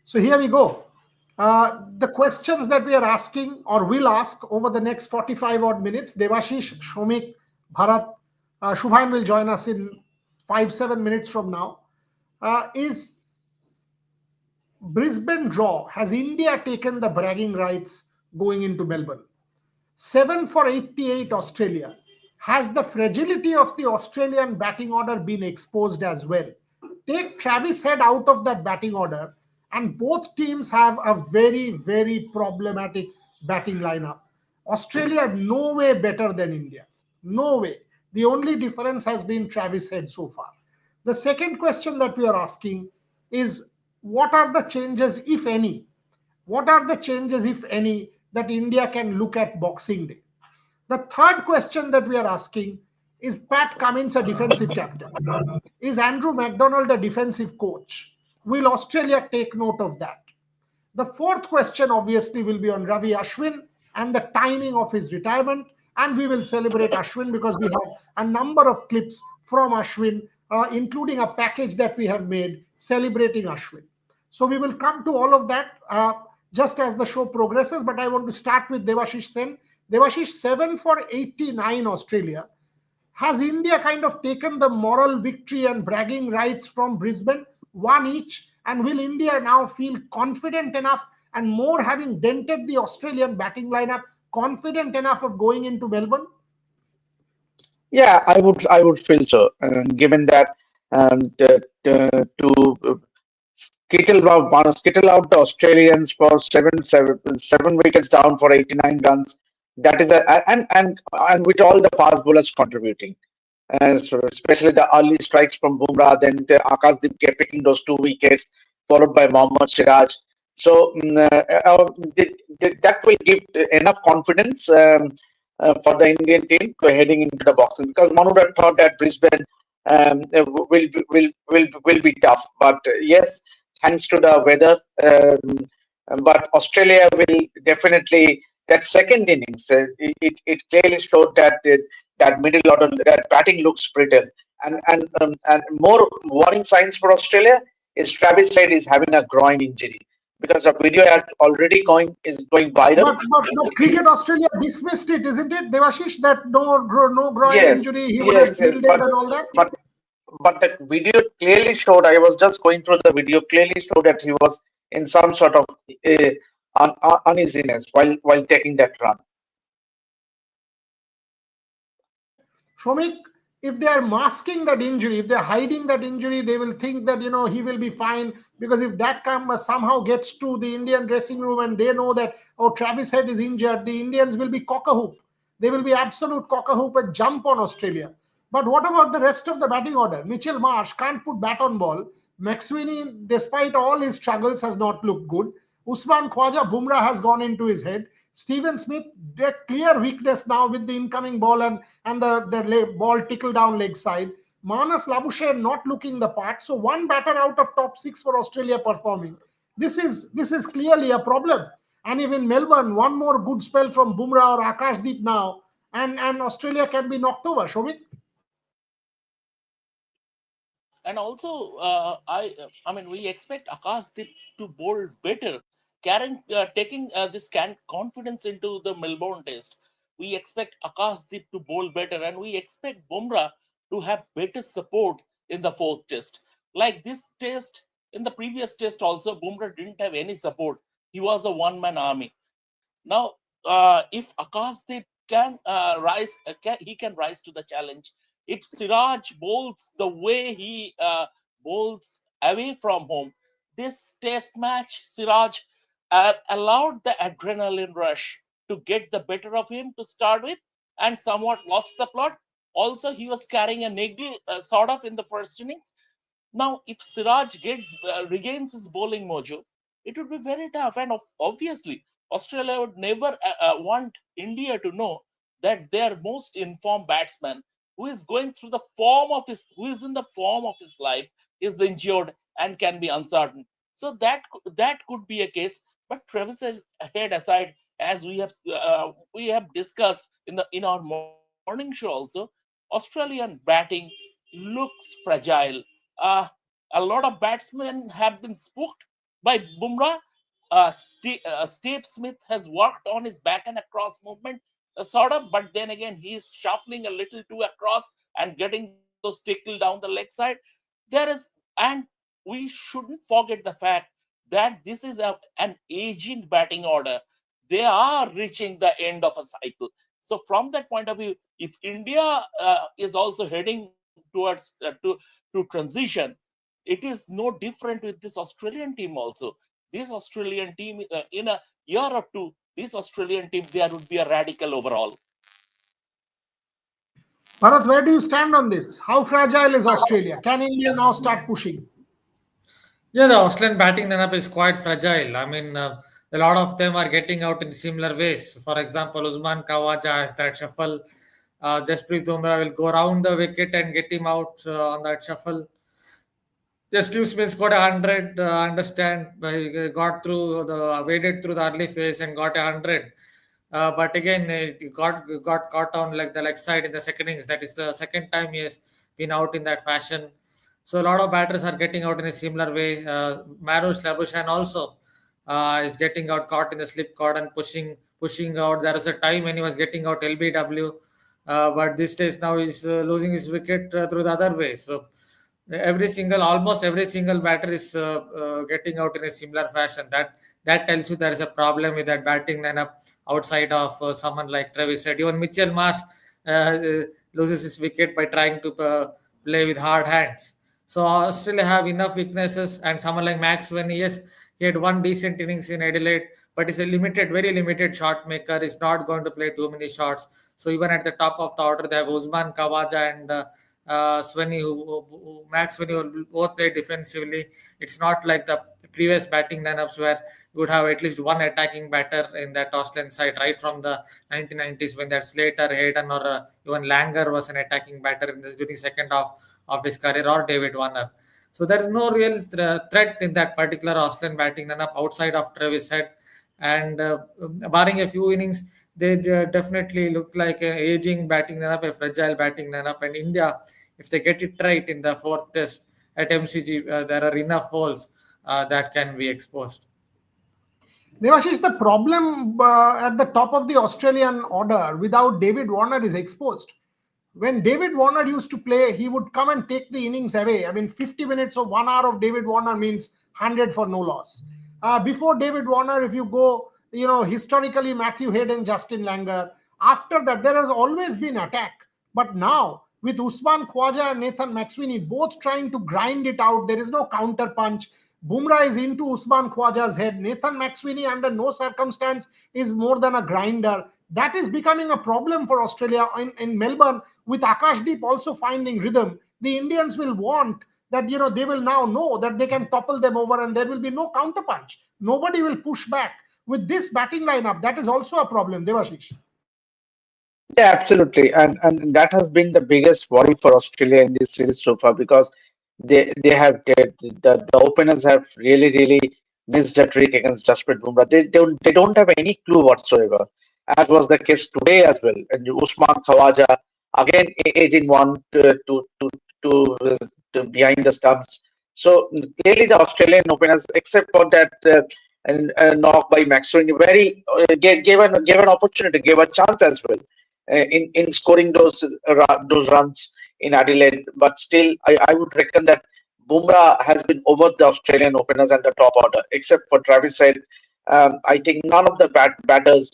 So here we go. The questions that we are asking or will ask over the next 45 odd minutes, Devashish, Shomik, Bharat, Shubhain will join us in 5-7 minutes from now, is Brisbane draw. Has India taken the bragging rights going into Melbourne? 7 for 88 Australia. Has the fragility of the Australian batting order been exposed as well? Take Travis Head out of that batting order, and both teams have a very, very problematic batting lineup. Australia, no way better than India. No way. The only difference has been Travis Head so far. The second question that we are asking is, what are the changes, if any? What are the changes, if any, that India can look at Boxing Day? The third question that we are asking is, Pat Cummins a defensive captain? Is Andrew McDonald a defensive coach? Will Australia take note of that? The fourth question obviously will be on Ravi Ashwin and the timing of his retirement. And we will celebrate Ashwin because we have a number of clips from Ashwin, including a package that we have made celebrating Ashwin. So we will come to all of that just as the show progresses. But I want to start with Devashish Sen. Devashish, 7 for 89 Australia. Has India kind of taken the moral victory and bragging rights from Brisbane, one each? And will India now feel confident enough, and more having dented the Australian batting lineup, confident enough of going into Melbourne? Yeah, I would feel so. Given that to skittle out the Australians for seven wickets down for 89 runs. That is and with all the fast bowlers contributing, so especially the early strikes from Bumrah, then the Akashdeep kept picking those 2 wickets, followed by Mohammad Siraj. So that will give enough confidence for the Indian team to heading into the boxing, because one would have thought that Brisbane will be tough. But yes, thanks to the weather. But Australia will definitely, that second innings, it clearly showed that that middle order, that batting looks brittle, and more warning signs for Australia is Travis Head is having a groin injury, because a video has already going viral. But Cricket Australia dismissed it, isn't it, Devashish? That no groin Yes, injury, he would yes, have yes, fielded and all that. but the video clearly showed. I was just going through the video. Clearly showed that he was in some sort of uh, uneasiness while taking that run. Shomik, if they are masking that injury, if they're hiding that injury, they will think that he will be fine. Because if that somehow gets to the Indian dressing room and they know that, oh, Travis Head is injured, the Indians will be cock-a-hoop. They will be absolute cock-a-hoop and jump on Australia. But what about the rest of the batting order? Mitchell Marsh can't put bat on ball. McSweeney, despite all his struggles, has not looked good. Usman Khwaja, Bumrah has gone into his head. Steven Smith, a clear weakness now with the incoming ball and the ball tickle down leg side. Manas Labuschagne not looking the part. So one batter out of top six for Australia performing. This is clearly a problem. And even Melbourne, one more good spell from Bumrah or Akashdeep now, and Australia can be knocked over. Shomik? And also, I mean, we expect Akashdeep to bowl better, taking this confidence into the Melbourne Test. We expect Akashdeep to bowl better, and we expect Bumrah to have better support in the fourth Test. Like this Test, in the previous Test also, Bumrah didn't have any support. He was a one-man army. Now, if Akashdeep can he can rise to the challenge. If Siraj bowls the way he bowls away from home, this Test match, Siraj allowed the adrenaline rush to get the better of him to start with, and somewhat lost the plot. Also, he was carrying a niggle sort of in the first innings. Now, if Siraj regains his bowling mojo, it would be very tough. And obviously, Australia would never want India to know that their most informed batsman, who is going through who is in the form of his life, is injured and can be uncertain. So that could be a case. But Travis Head aside, as we have discussed in our morning show also, Australian batting looks fragile. Uh, a lot of batsmen have been spooked, by Bumrah. Steve Smith has worked on his back and across movement, sort of, but then again, he's shuffling a little too across and getting those tickle down the leg side. There is, and we shouldn't forget the fact that this is an aging batting order. They are reaching the end of a cycle. So, from that point of view, if India is also heading towards to transition, it is no different with this Australian team also. This Australian team, in a year or two, this Australian team, there would be a radical overall. Bharat, where do you stand on this? How fragile is Australia? Can India now start pushing? Yeah, the Australian batting lineup is quite fragile. I mean, a lot of them are getting out in similar ways. For example, Usman Khawaja has that shuffle. Jasprit Bumrah will go around the wicket and get him out on that shuffle. Just Steve Smith got 100. Understand, he got through the waded through the early phase and got 100. But again, he got caught on like the leg side in the second innings. That is the second time he has been out in that fashion. So a lot of batters are getting out in a similar way. Marouche Labuschagne also is getting out caught in the slip cord and pushing out. There was a time when he was getting out LBW, but these days now he's losing his wicket through the other way. So almost every single batter is getting out in a similar fashion. That tells you there is a problem with that batting lineup outside of someone like Travis Head. Even Mitchell Marsh loses his wicket by trying to play with hard hands. So Australia have enough weaknesses, and someone like Max Swaney, yes, he had one decent innings in Adelaide, but he's a very limited shot maker. He's not going to play too many shots. So even at the top of the order, they have Usman Khawaja and Swaney, Max Swaney will both play defensively. It's not like the previous batting lineups where you would have at least one attacking batter in that Australian side, right from the 1990s when that Slater, Hayden, or even Langer was an attacking batter during second half of his career, or David Warner. So there is no real threat in that particular Australian batting lineup outside of Travis Head. And barring a few innings, they definitely look like an aging batting lineup, a fragile batting lineup. And India, if they get it right in the fourth test at MCG, there are enough holes that can be exposed. Devashish, the problem at the top of the Australian order without David Warner is exposed. When David Warner used to play, he would come and take the innings away. I mean, 50 minutes or 1 hour of David Warner means 100 for no loss. Before David Warner, if you go, historically, Matthew Head and Justin Langer. After that, there has always been attack. But now, with Usman Khawaja and Nathan McSweeney both trying to grind it out, there is no counter punch. Bumrah is into Usman Khwaja's head. Nathan McSweeney, under no circumstance, is more than a grinder. That is becoming a problem for Australia in Melbourne, with Akashdeep also finding rhythm. The Indians will want that, they will now know that they can topple them over and there will be no counter punch. Nobody will push back. With this batting lineup, that is also a problem, Devashish. Yeah, absolutely, and that has been the biggest worry for Australia in this series so far, because they have the openers have really missed a trick against Jasprit Bumrah. They don't have any clue whatsoever, as was the case today as well. And Usman Khawaja again aging one to behind the stumps. So clearly the Australian openers, except for that knock by Maxwell, gave an opportunity, gave a chance as well in scoring those runs in Adelaide. But still, I would reckon that Bumrah has been over the Australian openers and the top order, except for Travis Head. I think none of the batters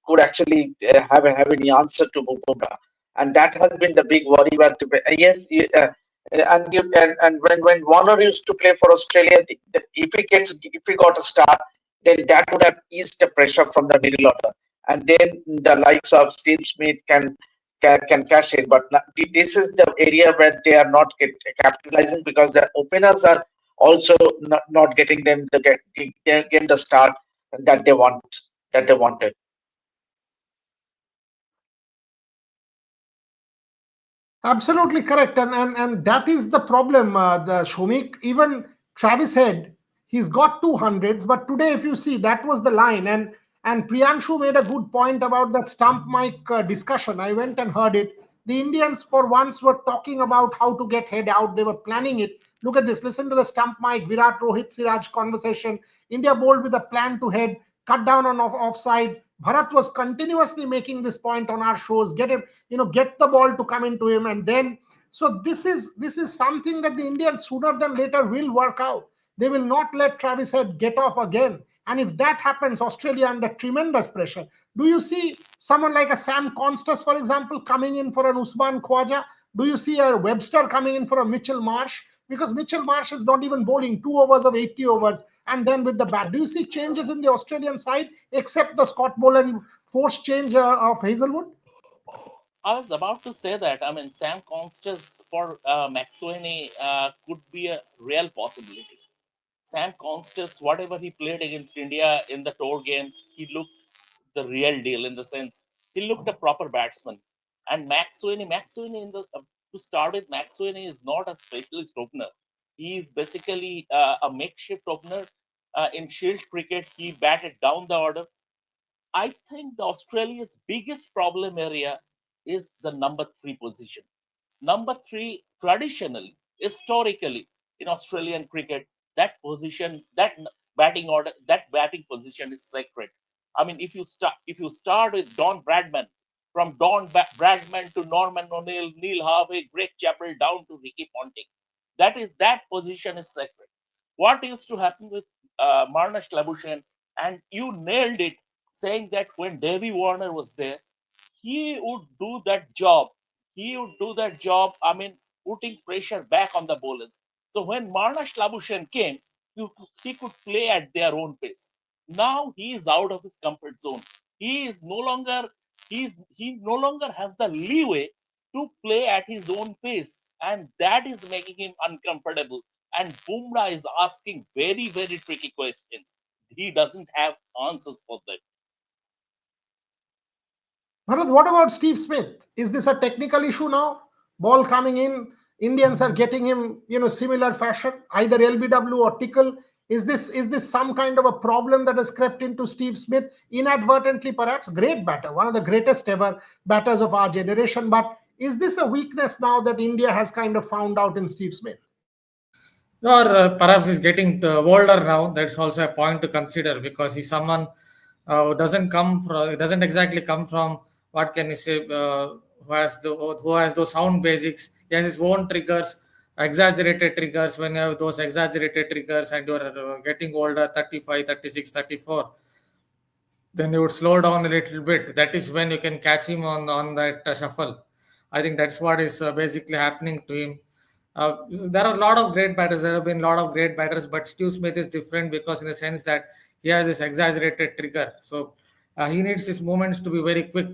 could actually have any answer to Bumrah, and that has been the big worry. But yes, and when Warner used to play for Australia, if he got a start, then that would have eased the pressure from the middle order, and then the likes of Steve Smith can cash in. But this is the area where they are not capitalizing, because the openers are also not getting them get the start that they wanted. Absolutely correct, and that is the problem. The Shomik, even Travis Head, he's got 200s, but today, if you see, that was the line, and Priyanshu made a good point about that stump mic discussion. I went and heard it. The Indians, for once, were talking about how to get Head out. They were planning it, Look at this. Listen to the stump mic, Virat Rohit Siraj conversation. India bowled with a plan to head, cut down on offside. Bharat was continuously making this point on our shows. Get him, get the ball to come into him, and then so this is something that the Indians sooner than later will work out. They will not let Travis Head get off again. And if that happens, Australia under tremendous pressure. Do you see someone like a Sam Constas, for example, coming in for an Usman Khwaja? Do you see a Webster coming in for a Mitchell Marsh? Because Mitchell Marsh is not even bowling 2 overs of 80 overs and then with the bat. Do you see changes in the Australian side except the Scott Boland forced change of Hazelwood? I was about to say that. I mean, Sam Constas for McSweeney could be a real possibility. Sam Constas, whatever he played against India in the tour games, he looked the real deal in the sense he looked a proper batsman. And McSweeney in the to start with, McSweeney is not a specialist opener. He is basically a makeshift opener. In Shield cricket, he batted down the order. I think the Australia's biggest problem area is the number three position. Number three, traditionally, historically, in Australian cricket, that position, that batting order, that batting position is sacred. I mean, if you start with Don Bradman, from Bradman to Norman O'Neill, Neil Harvey, Greg Chappell, down to Ricky Ponting, that position is sacred. What used to happen with Marnus Labuschagne, and you nailed it, saying that when Davy Warner was there, he would do that job. He would do that job. I mean, putting pressure back on the bowlers. So when Marnus Labuschagne came, he could play at their own pace. Now he is out of his comfort zone. He is no longer he no longer has the leeway to play at his own pace, and that is making him uncomfortable. And Bumrah is asking very very tricky questions. He doesn't have answers for that. Bharat, what about Steve Smith? Is this a technical issue now? Ball coming in, Indians are getting him, similar fashion, either LBW or tickle. Is this some kind of a problem that has crept into Steve Smith inadvertently? Perhaps great batter, one of the greatest ever batters of our generation. But is this a weakness now that India has kind of found out in Steve Smith? Or perhaps he's getting older now. That's also a point to consider because he's someone who doesn't exactly come from what can you say, who has those sound basics. He has his own triggers, exaggerated triggers. When you have those exaggerated triggers and you're getting older, 35, 36, 34, then you would slow down a little bit. That is when you can catch him on that shuffle. I think that's what is basically happening to him. There are a lot of great batters. There have been a lot of great batters, but Steve Smith is different because in the sense that he has this exaggerated trigger. So he needs his movements to be very quick.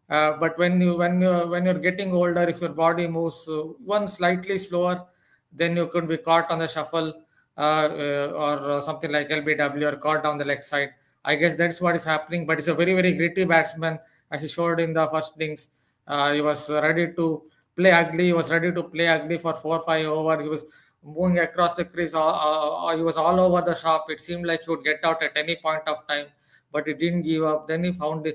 But when you're getting older, if your body moves one slightly slower, then you could be caught on the shuffle or something like LBW or caught down the leg side. I guess that's what is happening. But he's a very very gritty batsman, as he showed in the first innings. He was ready to play ugly. He was ready to play ugly for 4 5 overs. He was moving across the crease. He was all over the shop. It seemed like he would get out at any point of time, but he didn't give up. Then he found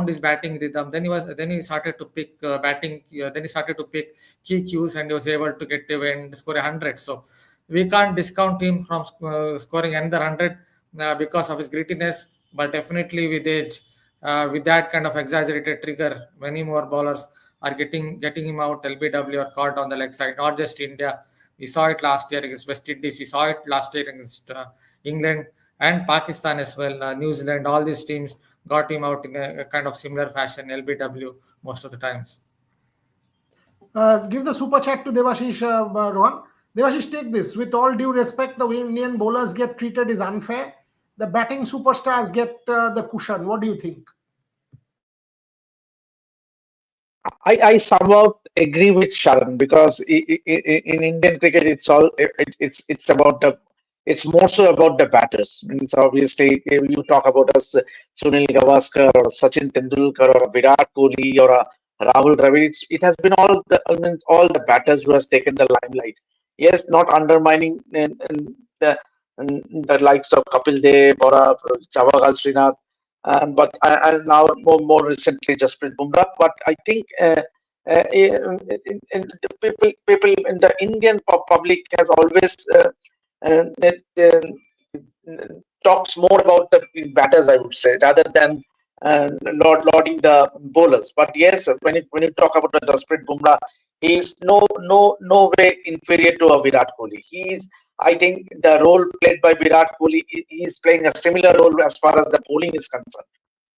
his batting rhythm. Then he started to pick batting. Then he started to pick key cues, and he was able to get away and score 100. So we can't discount him from scoring another 100 because of his grittiness. But definitely with age, with that kind of exaggerated trigger, many more bowlers are getting him out LBW or caught on the leg side. Not just India. We saw it last year against West Indies. We saw it last year against England and Pakistan as well. New Zealand, all these teams got him out in a kind of similar fashion, LBW most of the times. Give the super chat to Devashish Rohan. Devashish, take this. With all due respect, the way Indian bowlers get treated is unfair. The batting superstars get the cushion. What do you think? I somewhat agree with Sharan because in Indian cricket it's about it's more so about the batters. Means obviously if you talk about us Sunil Gavaskar or Sachin Tendulkar or Virat Kohli or Rahul Dravid, it has been all the batters who has taken the limelight. Yes, not undermining the the likes of Kapil Dev or Chavagal Srinath, but and now more recently Jasprit Bumrah. But I think People in the Indian public has always that talks more about the batters, I would say, rather than lauding the bowlers. But yes, when you talk about the Jasprit Bumrah, he is no way inferior to a Virat Kohli. I think the role played by Virat Kohli, he is playing a similar role as far as the bowling is concerned.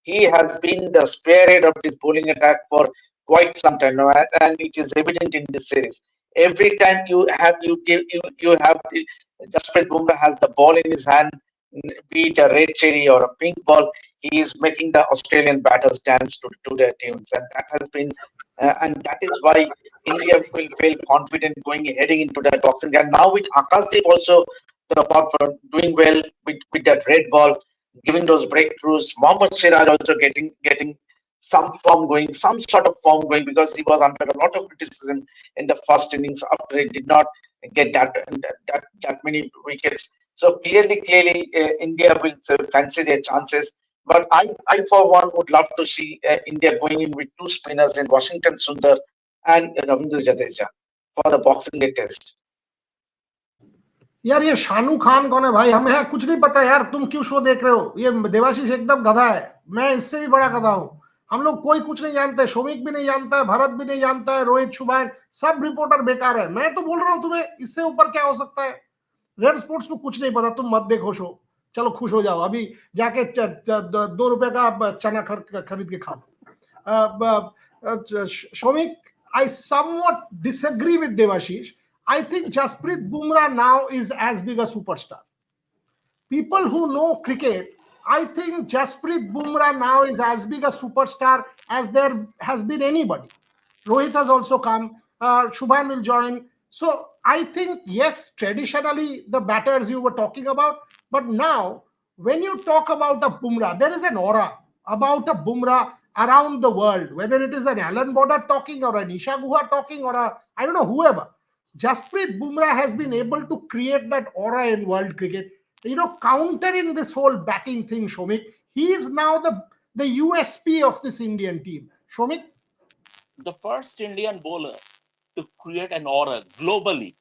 He has been the spearhead of this bowling attack for quite some time now, and it is evident in this series. Every time you have Jasprit Bumrah has the ball in his hand, be it a red cherry or a pink ball, he is making the Australian batters dance to their tunes, and that is why India will feel confident heading into that boxing. And now with Akashdeep also doing well with that red ball, giving those breakthroughs. Mohammad Siraj also getting some form going, some sort of form going, because he was under a lot of criticism in the first innings after he did not get that many wickets. So clearly, India will fancy their chances. But I for one would love to see India going in with two spinners in Washington Sundar and Ravindra Jadeja for the Boxing Day test. यार ये शानू खान कौन है भाई? हमें है कुछ नहीं पता यार, तुम क्यों शो देख रहे हो? ये देवाशीष एकदम गधा है, मैं इससे भी बड़ा गधा हूं। हम लोग कोई कुछ नहीं जानते, शोमिक भी नहीं जानता है, भरत भी नहीं जानता है, रोहित शुभान, सब रिपोर्टर बेकार है। मैं तो बोल रहा हूं तुम्हें, इससे ऊपर क्या हो सकता है? रेड स्पोर्ट्स को कुछ नहीं पता, तुम मत देखो शो, चलो खुश हो जाओ, अभी जाके 2 रुपए का चना खरीद के खा लो। Shomik, I somewhat disagree with Devashish. I think Jasprit Bumrah now is as big a superstar. People who know cricket, I think Jasprit Bumrah now is as big a superstar as there has been anybody. Rohit has also come. Shubhan will join. So I think, yes, traditionally the batters you were talking about, but now when you talk about a Bumrah, there is an aura about a Bumrah around the world, whether it is an Alan Border talking or an Isha Guha talking or I don't know, whoever. Jasprit Bumrah has been able to create that aura in world cricket, countering this whole batting thing, Shomik. He is now the USP of this Indian team. Shomik? The first Indian bowler to create an aura globally,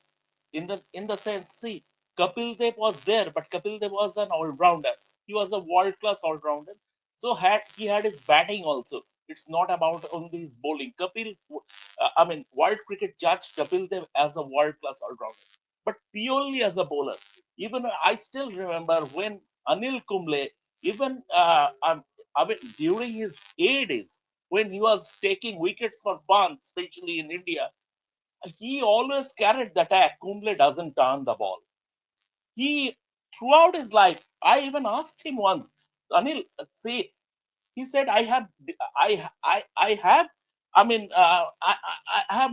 in the sense, see, Kapil Dev was there, but Kapil Dev was an all-rounder. He was a world-class all-rounder. So he had his batting also. It's not about only his bowling. World cricket judged Kapil Dev as a world-class all-rounder, but purely as a bowler. Even I still remember when Anil Kumble, even during his A days, when he was taking wickets for fun, especially in India, he always carried the tag. Kumble doesn't turn the ball. He, throughout his life, I even asked him once, Anil, see, he said, I have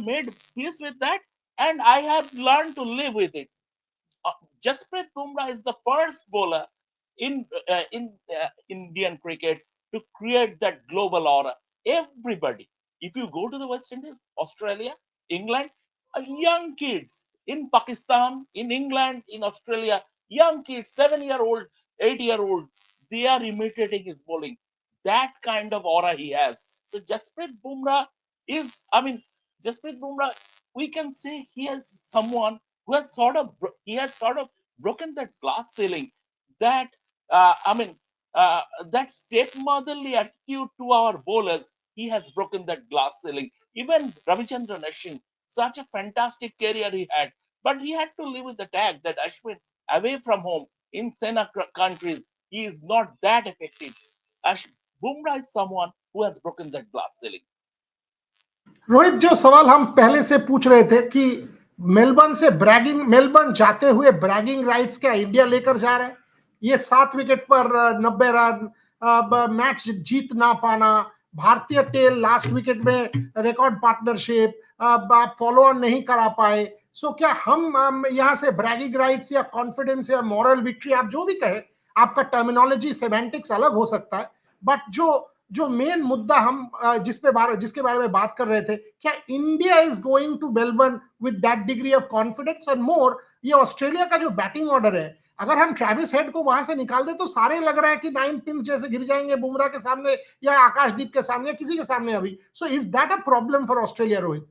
made peace with that, and I have learned to live with it. Jasprit Bumrah is the first bowler in Indian cricket to create that global aura. Everybody, if you go to the West Indies, Australia, England, young kids in Pakistan, in England, in Australia, young kids, 7-year-old, 8-year-old, they are imitating his bowling. That kind of aura he has. So Jasprit Bumrah Jasprit Bumrah, we can say he is someone who has sort of broken that glass ceiling. That that stepmotherly attitude to our bowlers, he has broken that glass ceiling. Even Ravichandran Ashwin, such a fantastic career he had, but he had to live with the tag that Ashwin, away from home, in Sena countries, he is not that effective. Bumrah is someone who has broken that glass ceiling. Rohit, जो सवाल हम पहले से पूछ रहे थे कि Melbourne जाते हुए ब्रैगिंग राइट्स क्या इंडिया लेकर जा रहा है? ये 7 विकेट पर 90 रन, मैच जीत ना पाना, भारतीय टेल लास्ट विकेट में रिकॉर्ड पार्टनरशिप, आप फॉलो ऑन नहीं करा पाए। सो क्या हम यहाँ से ब्रैगिंग राइट्स या कॉन्फिडेंस या मॉरल विक्ट्री, आप जो भी कहे, आपका टर्मिनोलॉजी सेमेंटिक्स अलग हो सकता है, बट जो मेन मुद्दा हम जिसके बारे में बात कर रहे थे, क्या India is going to Melbourne with that degree of confidence? And more, ये ऑस्ट्रेलिया का जो बैटिंग ऑर्डर है, अगर हम ट्रेविस हेड को वहां से निकाल दे तो सारे लग रहा है कि 9 पिंस जैसे गिर जाएंगे बुमराह के सामने या आकाशदीप के सामने या किसी के सामने अभी. So is that a problem for Australia, Rohit?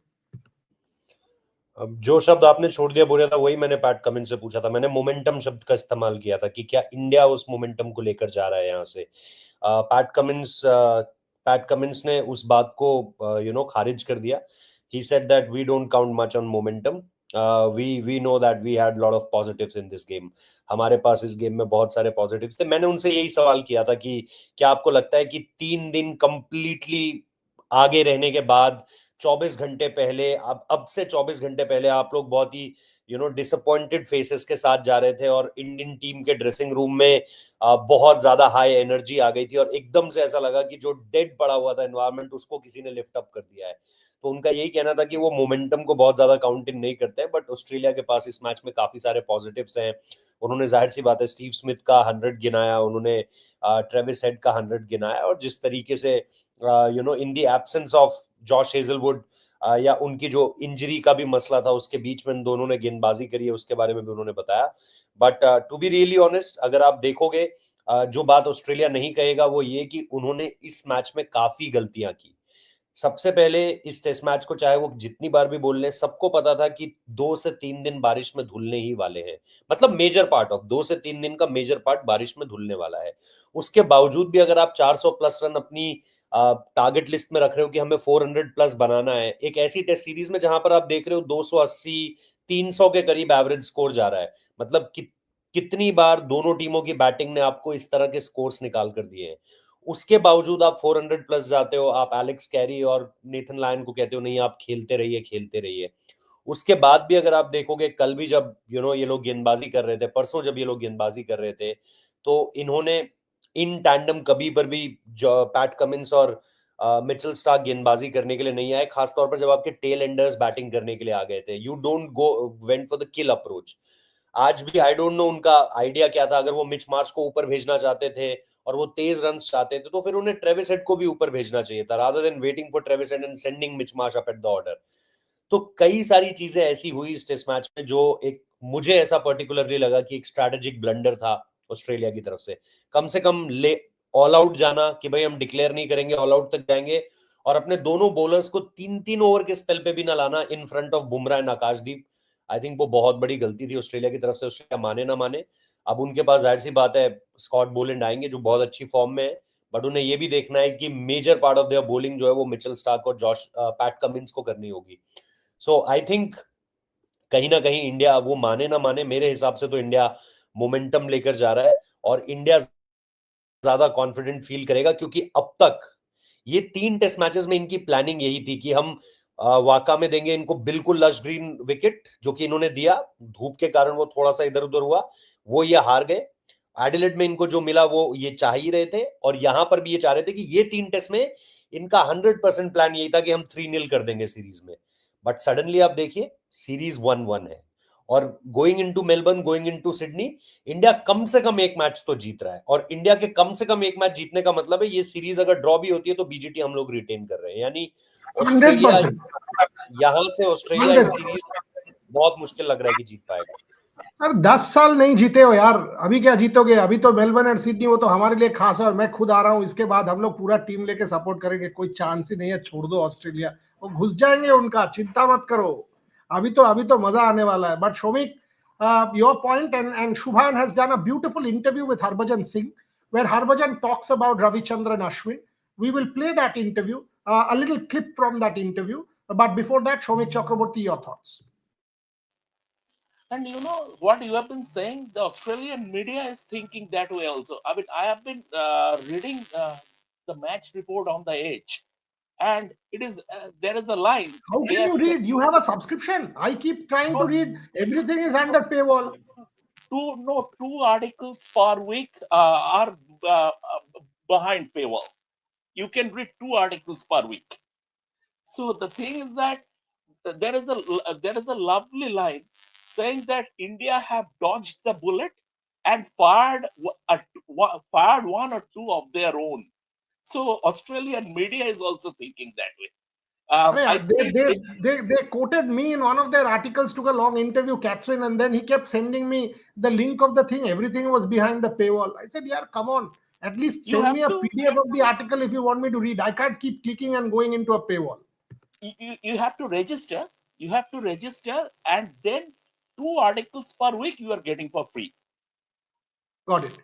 अब जो शब्द आपने छोड़ दिया बोला था वही मैंने पैट कमिंस से पूछा था. मैंने मोमेंटम शब्द का इस्तेमाल किया था कि क्या इंडिया उस मोमेंटम को लेकर जा रहा है यहाँ से. पैट कमिंस ने उस बात को खारिज कर दिया. He said that we don't count much on momentum. We know that we had lot of positives in this game. हमारे पास इस गेम में बहुत सारे पॉजिटिव्स थे. मैंने उनसे यही सवाल किया था कि क्या आपको लगता है कि 3 दिन कंप्लीटली आगे रहने के बाद 24 घंटे पहले, अब से 24 घंटे पहले आप लोग बहुत ही डिसअपॉइंटेड फेसेस के साथ जा रहे थे और इंडियन टीम के ड्रेसिंग रूम में बहुत ज्यादा हाई एनर्जी आ गई थी और एकदम से ऐसा लगा कि जो डेड पड़ा हुआ था एनवायरनमेंट उसको किसी ने लिफ्ट अप कर दिया है. तो उनका यही कहना था कि वो मोमेंटम को बहुत ज्यादा काउंट इन नहीं करते हैं. बट ऑस्ट्रेलिया के पास इस मैच में काफी सारे पॉजिटिव्स हैं. उन्होंने जाहिर सी बात है स्टीव स्मिथ का 100 गिनाया, उन्होंने ट्रेविस हेड का 100 गिनाया और जिस तरीके से in the absence of Josh Hazlewood या उनकी जो इंजरी का भी मसला था उसके बीच में दोनों ने गेंदबाजी करी है, उसके बारे में भी उन्होंने बताया. But to be really honest, अगर आप देखोगे जो बात ऑस्ट्रेलिया नहीं कहेगा वो ये कि उन्होंने इस मैच में काफी गलतियां की. सबसे पहले इस टेस्ट मैच को चाहे वो जितनी बार भी बोल लें, सबको पता था कि 2 से 3 दिन बारिश में धुलने ही वाले हैं. मतलब मेजर पार्ट ऑफ 2 से 3 दिन का मेजर पार्ट बारिश में धुलने वाला है. उसके बावजूद भी अगर आप 400 प्लस रन अपनी टारगेट लिस्ट में रख रहे हो कि हमें 400 प्लस बनाना है, एक ऐसी टेस्ट सीरीज में जहां पर आप देख रहे हो 280 300 के करीब एवरेज स्कोर जा रहा है. मतलब कितनी बार दोनों टीमों की बैटिंग ने आपको इस तरह के स्कोर्स निकाल कर दिए हैं. उसके बावजूद आप 400 प्लस जाते हो. आप एलेक्स कैरी और नेथन लायन को कहते हो नहीं आप खेलते रहिए खेलते रहिए. उसके बाद भी अगर आप देखोगे कल भी जब ये लोग गेंदबाजी कर रहे थे, परसों जब ये लोग गेंदबाजी कर रहे थे, तो इन्होंने इन टैंडम कभी पर भी पैट कमिंस और मिचेल स्टार्क गेंदबाजी करने के लिए नहीं आए. खासतौर पर जब आपके टेल एंडर्स बैटिंग करने के लिए आ गए थे. You don't go went for the kill approach. आज भी आई डोंट नो उनका आइडिया क्या था. अगर वो मिच मार्श को ऊपर भेजना चाहते थे और वो तेज रन चाहते थे तो फिर उन्हें ट्रेविस हेड को भी ऊपर भेजना चाहिए था rather than waiting for Travis head and sending Mitch Marsh up at the order. तो कई सारी चीजें ऐसी हुई इस टेस्ट मैच में जो एक मुझे ऐसा पर्टिकुलरली लगा कि एक स्ट्रैटेजिक ब्लंडर था ऑस्ट्रेलिया की तरफ से. कम से कम ले ऑल आउट जाना कि भाई हम डिक्लेयर नहीं करेंगे, ऑल आउट तक जाएंगे और अपने दोनों बॉलर्स को 3-3 ओवर के स्पेल पे भी ना लाना in front of Bumrah and Akashdeep. I think वो बहुत बड़ी गलती थी ऑस्ट्रेलिया की तरफ से. ऑस्ट्रेलिया माने ना माने, अब उनके पास जाहिर सी बात है स्कॉट बोलैंड आएंगे जो बहुत अच्छी फॉर्म में है. बट उन्हें यह भी देखना है कि major part of their bowling जो है वो मिचेल स्टार्क और पैट कमिंस को करनी होगी. सो आई थिंक कहीं ना कहीं इंडिया, वो माने ना माने, मेरे हिसाब से तो इंडिया मोमेंटम लेकर जा रहा है और इंडिया ज्यादा कॉन्फिडेंट फील करेगा क्योंकि अब तक ये 3 टेस्ट मैचेस में इनकी प्लानिंग यही थी कि हम वाका में देंगे इनको बिल्कुल लश ग्रीन विकेट, जो कि इन्होंने दिया. धूप के कारण वो थोड़ा सा इधर उधर हुआ, वो ये हार गए. एडिलेड में इनको जो मिला वो ये चाह ही रहे थे और यहां पर भी ये चाह रहे थे कि ये 3 टेस्ट में इनका 100% प्लान यही था कि हम 3-0 कर देंगे सीरीज में. बट सडनली आप देखिए सीरीज 1-1 है और going into Melbourne, going into Sydney, India कम से कम एक मैच तो जीत रहा है. और इंडिया के कम से कम एक मैच जीतने का मतलब है ये सीरीज अगर ड्रॉ भी होती है तो बीजीटी हम लोग रिटेन कर रहे हैं. यानी ऑस्ट्रेलिया, 100%. यहां से ऑस्ट्रेलिया इस सीरीज बहुत मुश्किल लग रहा है कि जीत पाएगा. यार 10 साल नहीं जीते हो यार, अभी क्या जीतोगे? अभी तो मेलबर्न और सिडनी वो तो हमारे लिए खास है और मैं खुद आ रहा हूँ. इसके बाद हम लोग पूरा टीम लेके सपोर्ट करेंगे. कोई चांस ही नहीं है. छोड़ दो ऑस्ट्रेलिया, वो घुस जाएंगे उनका, चिंता मत करो. अभी तो मजा आने वाला है. But Shomik, your point, and Shubhan has done a beautiful interview with Harbhajan Singh, where Harbhajan talks about Ravichandran Ashwin. We will play that interview, a little clip from that interview. But before that, Shomik Chakraborty, your thoughts. And you know what you have been saying, the Australian media is thinking that way also. I mean, I have been reading the match report on the Edge, and it is there is a line. How They can are you saying, read? You have a subscription. I keep trying to no, read. Everything is under paywall. two articles per week are behind paywall. You can read 2 articles per week. So the thing is that there is a lovely line saying that India have dodged the bullet and fired one or two of their own. So Australian media is also thinking that way. I think they quoted me in one of their articles, took a long interview, Catherine, and then he kept sending me the link of the thing. Everything was behind the paywall. I said, yeah, come on. At least you send have me a to PDF of the article if you want me to read. I can't keep clicking and going into a paywall. you have to register. You have to register, and then 2 articles per week you are getting for free. Got it.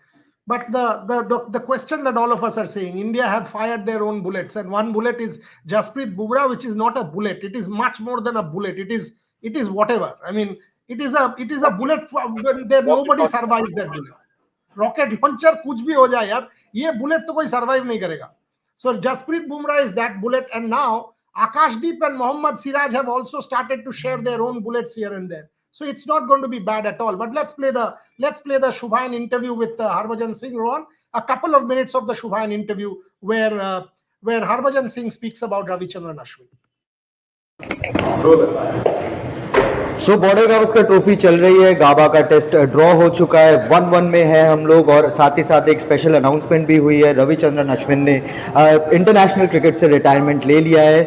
But the question that all of us are saying, India have fired their own bullets, and one bullet is Jasprit Bumrah, which is not a bullet. It is much more than a bullet. It is whatever. I mean, it is a bullet. When there Rocket nobody launcher. survives that bullet. Rocket launcher कुछ भी हो जाए यार, ये bullet तो कोई survive नहीं करेगा. So Jasprit Bumrah is that bullet, and now Akashdeep and Mohammad Siraj have also started to share their own bullets here and there. So it's not going to be bad at all. But let's play the Shubhayan interview with Harbhajan Singh. Rohan, a couple of minutes of the Shubhayan interview where Harbhajan Singh speaks about Ravichandran Ashwin. So border Gavaskar trophy चल रही है. गाबा का test draw हो चुका है, 1-1 में है हम लोग, और साथ ही साथ एक स्पेशल अनाउंसमेंट भी हुई है. रविचंद्रन अश्विन ने इंटरनेशनल क्रिकेट से रिटायरमेंट ले लिया है.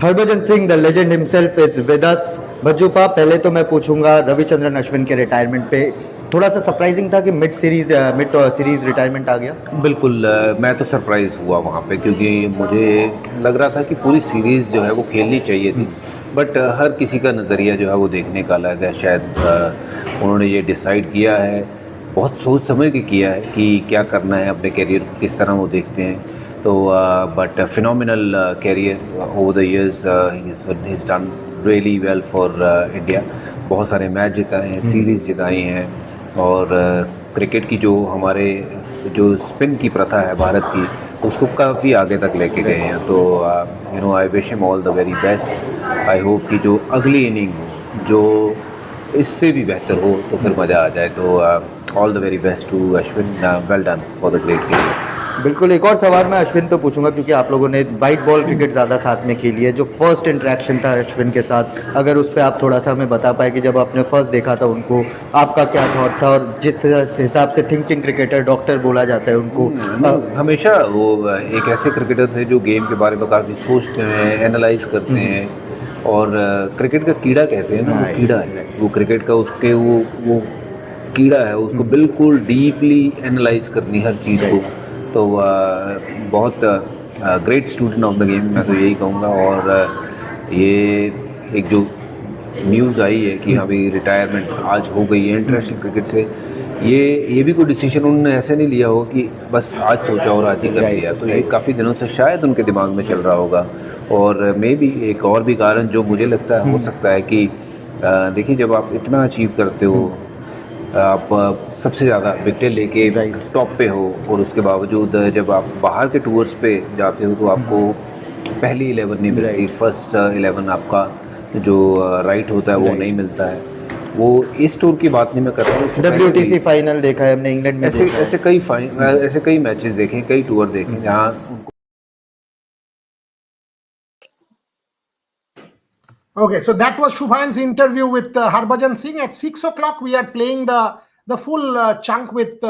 Harbhajan Singh the legend himself is with us. Bhajjupa, पहले तो मैं पूछूंगा रविचंद्रन अश्विन के रिटायरमेंट पे, थोड़ा सा सरप्राइजिंग था कि मिड सीरीज रिटायरमेंट आ गया? बिल्कुल, मैं तो सरप्राइज हुआ वहाँ पे, क्योंकि मुझे लग रहा था कि पूरी सीरीज़ जो है वो खेलनी चाहिए थी. बट हर किसी का नज़रिया जो है वो देखने का अलग है. शायद उन्होंने ये डिसाइड किया है, बहुत सोच समझ के किया है कि क्या करना है, अपने कैरियर को किस तरह वो देखते हैं. तो but phenomenal career over the years, he is done really well for India. बहुत सारे मैच जिताए हैं, सीरीज़ जिताई हैं, और क्रिकेट की जो हमारे जो स्पिन की प्रथा है भारत की, उसको काफ़ी आगे तक लेके गए हैं. तो I wish him all the very best. I hope कि जो अगली इनिंग हो, जो इससे भी बेहतर हो, तो फिर मज़ा आ जाए. तो all the very best to Ashwin. Well done for the great game. बिल्कुल. एक और सवाल मैं अश्विन पे पूछूंगा, क्योंकि आप लोगों ने वाइट बॉल क्रिकेट ज़्यादा साथ में खेली है. जो फर्स्ट इंटरेक्शन था अश्विन के साथ, अगर उस पर आप थोड़ा सा हमें बता पाए कि जब आपने फर्स्ट देखा था उनको, आपका क्या थॉट था, और जिस हिसाब से थिंकिंग क्रिकेटर, डॉक्टर बोला जाता है उनको, हमेशा वो एक ऐसे क्रिकेटर थे जो गेम के बारे में काफ़ी सोचते हैं, एनालाइज करते हैं, और क्रिकेट का कीड़ा कहते हैं ना, वो कीड़ा है, वो क्रिकेट का उसके वो कीड़ा है, उसको बिल्कुल डीपली एनालाइज करनी हर चीज़ को. तो बहुत great student of the game, मैं तो यही कहूँगा. और ये एक जो न्यूज़ आई है कि अभी रिटायरमेंट आज हो गई है इंटरनेशनल क्रिकेट से, ये भी कोई डिसीजन उन्होंने ऐसे नहीं लिया हो कि बस आज सोचा और आज ही कर लिया. तो ये काफ़ी दिनों से शायद उनके दिमाग में चल रहा होगा. और मे बी एक और भी कारण जो मुझे लगता है हो सकता है कि देखिए, जब आप इतना अचीव करते हो, आप सबसे ज़्यादा विकेट लेके टॉप पे हो, और उसके बावजूद जब आप बाहर के टूर्स पे जाते हो तो आपको पहली 11 नहीं मिलती, फर्स्ट 11 आपका जो राइट होता है वो नहीं मिलता है. वो इस टूर की बात नहीं मैं कर रहा हूँ. WTC फाइनल देखा है हमने इंग्लैंड में, ऐसे कई मैचेस देखे, कई टूर देखे जहाँ. Okay, so that was Shubhayan's interview with Harbhajan Singh. At 6 o'clock, we are playing the full chunk with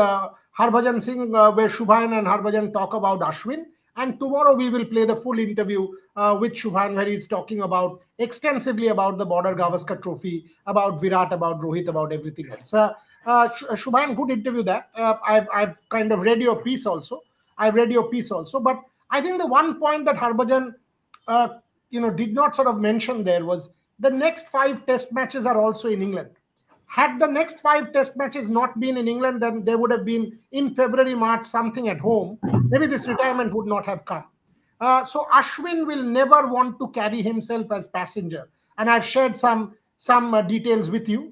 Harbhajan Singh, where Shubhayan and Harbhajan talk about Ashwin. And tomorrow we will play the full interview with Shubhayan, where he's talking about extensively about the Border Gavaskar Trophy, about Virat, about Rohit, about everything else. Shubhayan, good interview that. I've kind of read your piece also. But I think the one point that Harbhajan did not sort of mention there was the next 5 test matches are also in England. Had the next 5 test matches not been in England, then there would have been in February, March, something at home. Maybe this retirement would not have come. So Ashwin will never want to carry himself as passenger. And I've shared some details with you,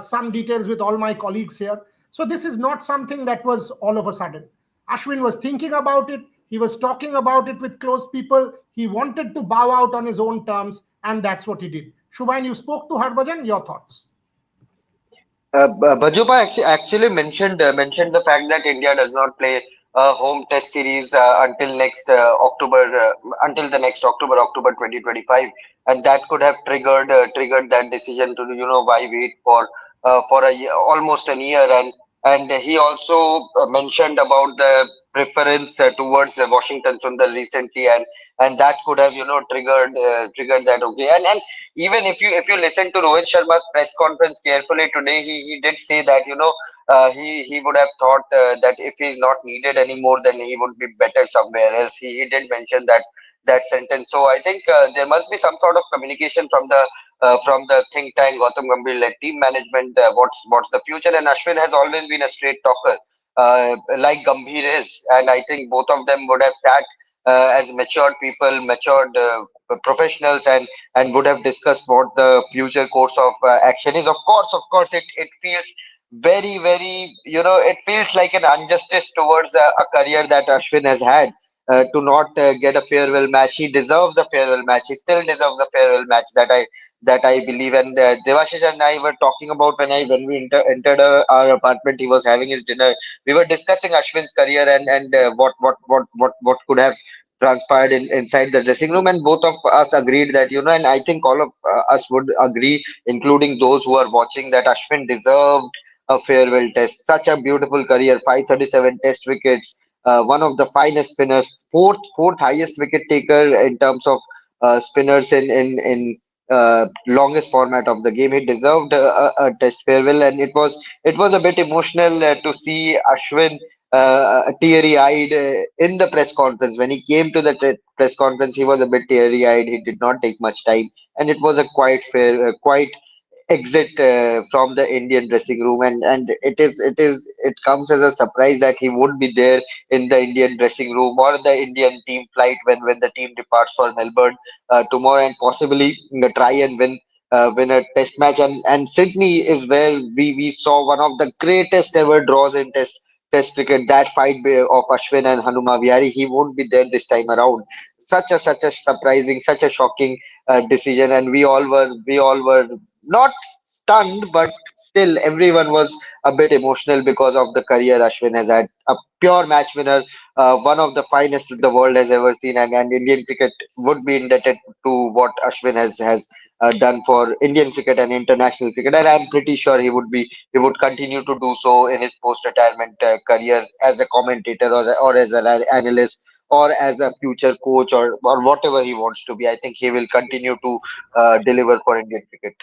some details with all my colleagues here. So this is not something that was all of a sudden. Ashwin was thinking about it. He was talking about it with close people. He wanted to bow out on his own terms, and that's what he did. Shubhayan, you spoke to Harbhajan. Your thoughts? Bajupa actually mentioned the fact that India does not play a home test series until the next October 2025, and that could have triggered that decision to why wait for almost a year, and And he also mentioned about the preference towards Washington Sundar recently, and that could have triggered that. Okay, and even if you listen to Rohit Sharma's press conference carefully today, he did say that he would have thought that if he's not needed anymore, then he would be better somewhere else. He did mention that sentence. So I think there must be some sort of communication from the think tank Gautam Gambhir led team management. What's the future? And Ashwin has always been a straight talker, like Gambhir is, and I think both of them would have sat as matured people, matured professionals, and would have discussed what the future course of action is. Of course, it feels very, it feels like an injustice towards a career that Ashwin has had. To not get a farewell match, he deserves a farewell match. He still deserves a farewell match that I believe. And Devashish and I were talking about when we entered our apartment. He was having his dinner. We were discussing Ashwin's career and what could have transpired inside the dressing room. And both of us agreed that and I think all of us would agree, including those who are watching, that Ashwin deserved a farewell test. Such a beautiful career, 537 test wickets. One of the finest spinners, fourth highest wicket taker in terms of spinners in longest format of the game. He deserved a test farewell, and it was a bit emotional to see Ashwin teary-eyed in the press conference. When he came to the press conference, he was a bit teary-eyed. He did not take much time, and it was a quite exit from the Indian dressing room, and it comes as a surprise that he would be there in the Indian dressing room or the Indian team flight when the team departs for Melbourne tomorrow, and possibly try and win a test match. And Sydney is where we saw one of the greatest ever draws in test cricket, that fight of Ashwin and Hanuma Vihari. He won't be there this time around. Such a surprising, such a shocking decision, and we all were not stunned, but still everyone was a bit emotional because of the career Ashwin has had. A pure match winner, one of the finest the world has ever seen, and Indian cricket would be indebted to what Ashwin has done for Indian cricket and international cricket. And I'm pretty sure he would continue to do so in his post-retirement career as a commentator or as an analyst or as a future coach or whatever he wants to be. I think he will continue to deliver for Indian cricket.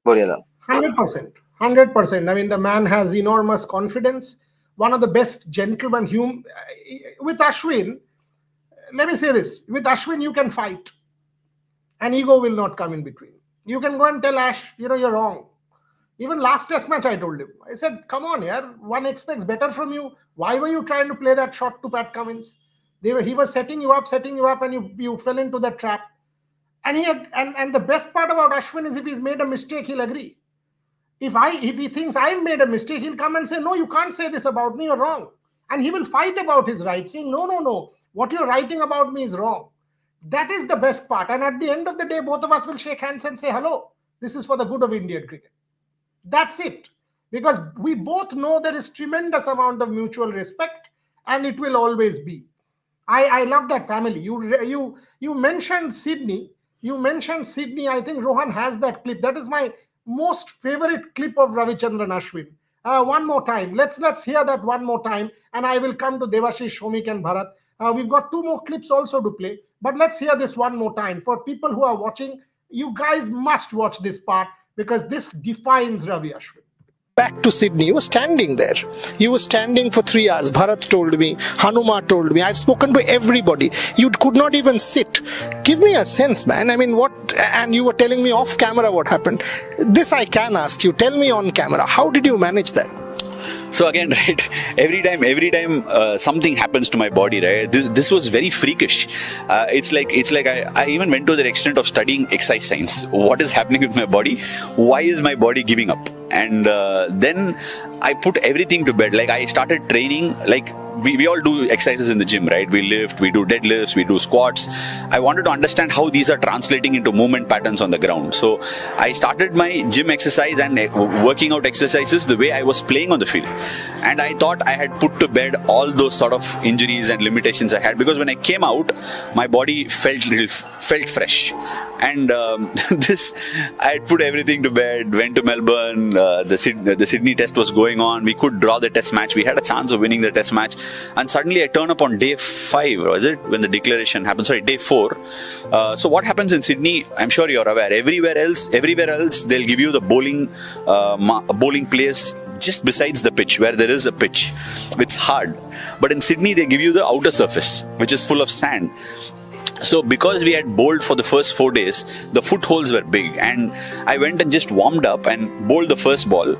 Boriala. 100%. 100%. I mean, the man has enormous confidence. One of the best gentlemen. With Ashwin, let me say this: with Ashwin, you can fight, and ego will not come in between. You can go and tell Ash, you're wrong. Even last test match, I told him. I said, come on, yeah, one expects better from you. Why were you trying to play that shot to Pat Cummins? He was setting you up, and you fell into that trap. And the best part about Ashwin is, if he's made a mistake, he'll agree. If he thinks I've made a mistake, he'll come and say, no, you can't say this about me, you're wrong. And he will fight about his right, saying, no, what you're writing about me is wrong. That is the best part. And at the end of the day, both of us will shake hands and say, hello, this is for the good of Indian cricket. That's it. Because we both know there is tremendous amount of mutual respect, and it will always be. I love that family. You mentioned Sydney. I think Rohan has that clip. That is my most favorite clip of Ravichandran Ashwin. One more time. Let's hear that one more time, and I will come to Devashish, Shomik, and Bharat. We've got two more clips also to play, but let's hear this one more time. For people who are watching, you guys must watch this part, because this defines Ravi Ashwin. Back to Sydney, you were standing there. You were standing for 3 hours. Bharat told me, Hanuma told me, I've spoken to everybody. You could not even sit. Give me a sense, man. I mean, what? And you were telling me off camera what happened. This I can ask you. Tell me on camera. How did you manage that? So again, right, every time something happens to my body, right, this was very freakish. It's like I even went to the extent of studying exercise science. What is happening with my body? Why is my body giving up? And then I put everything to bed. Like, I started training like we all do exercises in the gym, right? We lift, we do deadlifts, we do squats. I wanted to understand how these are translating into movement patterns on the ground. So I started my gym exercise and working out exercises the way I was playing on the field. And I thought I had put to bed all those sort of injuries and limitations I had, because when I came out, my body felt fresh. And this, I had put everything to bed, went to Melbourne, the Sydney test was going on. We could draw the test match. We had a chance of winning the test match. And suddenly I turn up on day 5, was it? When the declaration happened, sorry, day 4. So what happens in Sydney, I'm sure you're aware, everywhere else, they'll give you the bowling place just besides the pitch, where there is a pitch. It's hard. But in Sydney, they give you the outer surface, which is full of sand. So because we had bowled for the first 4 days, the footholds were big, and I went and just warmed up and bowled the first ball.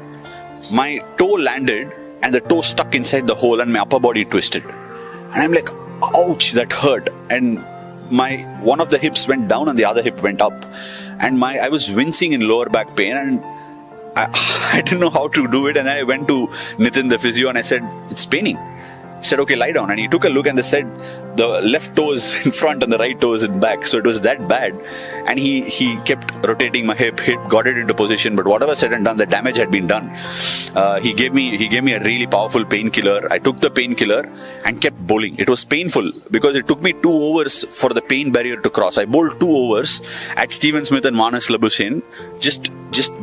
My toe landed and the toe stuck inside the hole and my upper body twisted. And I'm like, ouch, that hurt. And one of the hips went down and the other hip went up. And I was wincing in lower back pain, and I didn't know how to do it. And then I went to Nitin, the physio, and I said, it's paining. He said, okay, lie down. And he took a look and they said the left toe is in front and the right toe is in back. So it was that bad. And he kept rotating my hip, got it into position. But whatever said and done, the damage had been done. He gave me a really powerful painkiller. I took the painkiller and kept bowling. It was painful because it took me 2 overs for the pain barrier to cross. I bowled 2 overs at Steven Smith and Manas Labuschagne, just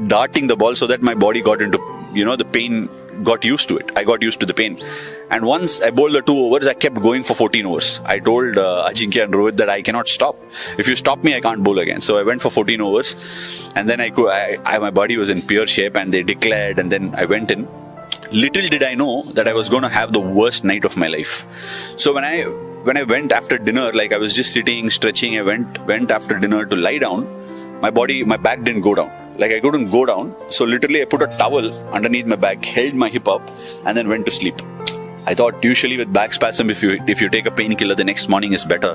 darting the ball so that my body got into, the pain, got used to it. I got used to the pain. And once I bowled the 2 overs, I kept going for 14 overs. I told Ajinkya and Rohit that I cannot stop. If you stop me, I can't bowl again. So I went for 14 overs. And then my body was in pure shape and they declared, and then I went in. Little did I know that I was going to have the worst night of my life. So when I went after dinner, like I was just sitting, stretching, I went after dinner to lie down. My back didn't go down. Like I couldn't go down. So literally I put a towel underneath my back, held my hip up, and then went to sleep. I thought usually with back spasm, if you take a painkiller, the next morning is better.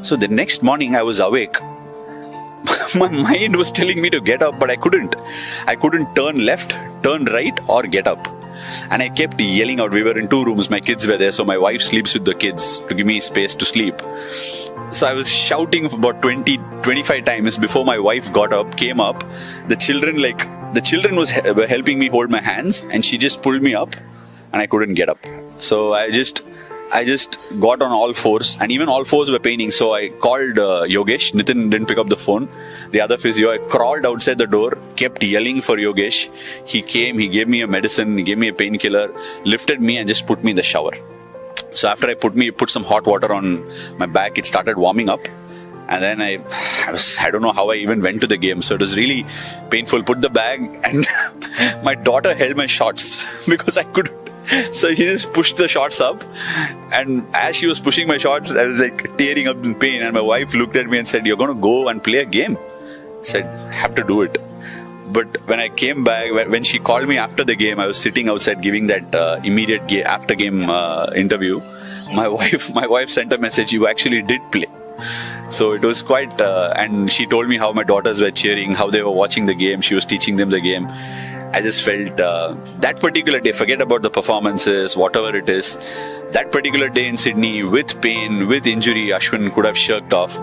So the next morning I was awake. My mind was telling me to get up, but I couldn't. I couldn't turn left, turn right, or get up. And I kept yelling out. We were in 2 rooms. My kids were there. So my wife sleeps with the kids to give me space to sleep. So I was shouting about 25 times before my wife came up. The children were helping me hold my hands, and she just pulled me up and I couldn't get up. So I just got on all fours, and even all fours were paining. So I called Yogesh. Nitin didn't pick up the phone. The other physio, I crawled outside the door, kept yelling for Yogesh. He came, he gave me a medicine, he gave me a painkiller, lifted me and just put me in the shower. So after I put some hot water on my back, it started warming up. And then I don't know how I even went to the game. So it was really painful. Put the bag, and my daughter held my shorts because I couldn't. So she just pushed the shorts up, and as she was pushing my shorts, I was like tearing up in pain. And my wife looked at me and said, "You're going to go and play a game?" I said, "Have to do it." But when I came back, when she called me after the game, I was sitting outside giving that immediate after game interview. My wife sent a message, "You actually did play." So it was quite, and she told me how my daughters were cheering, how they were watching the game. She was teaching them the game. I just felt that particular day, forget about the performances, whatever it is, that particular day in Sydney with pain, with injury, Ashwin could have shirked off.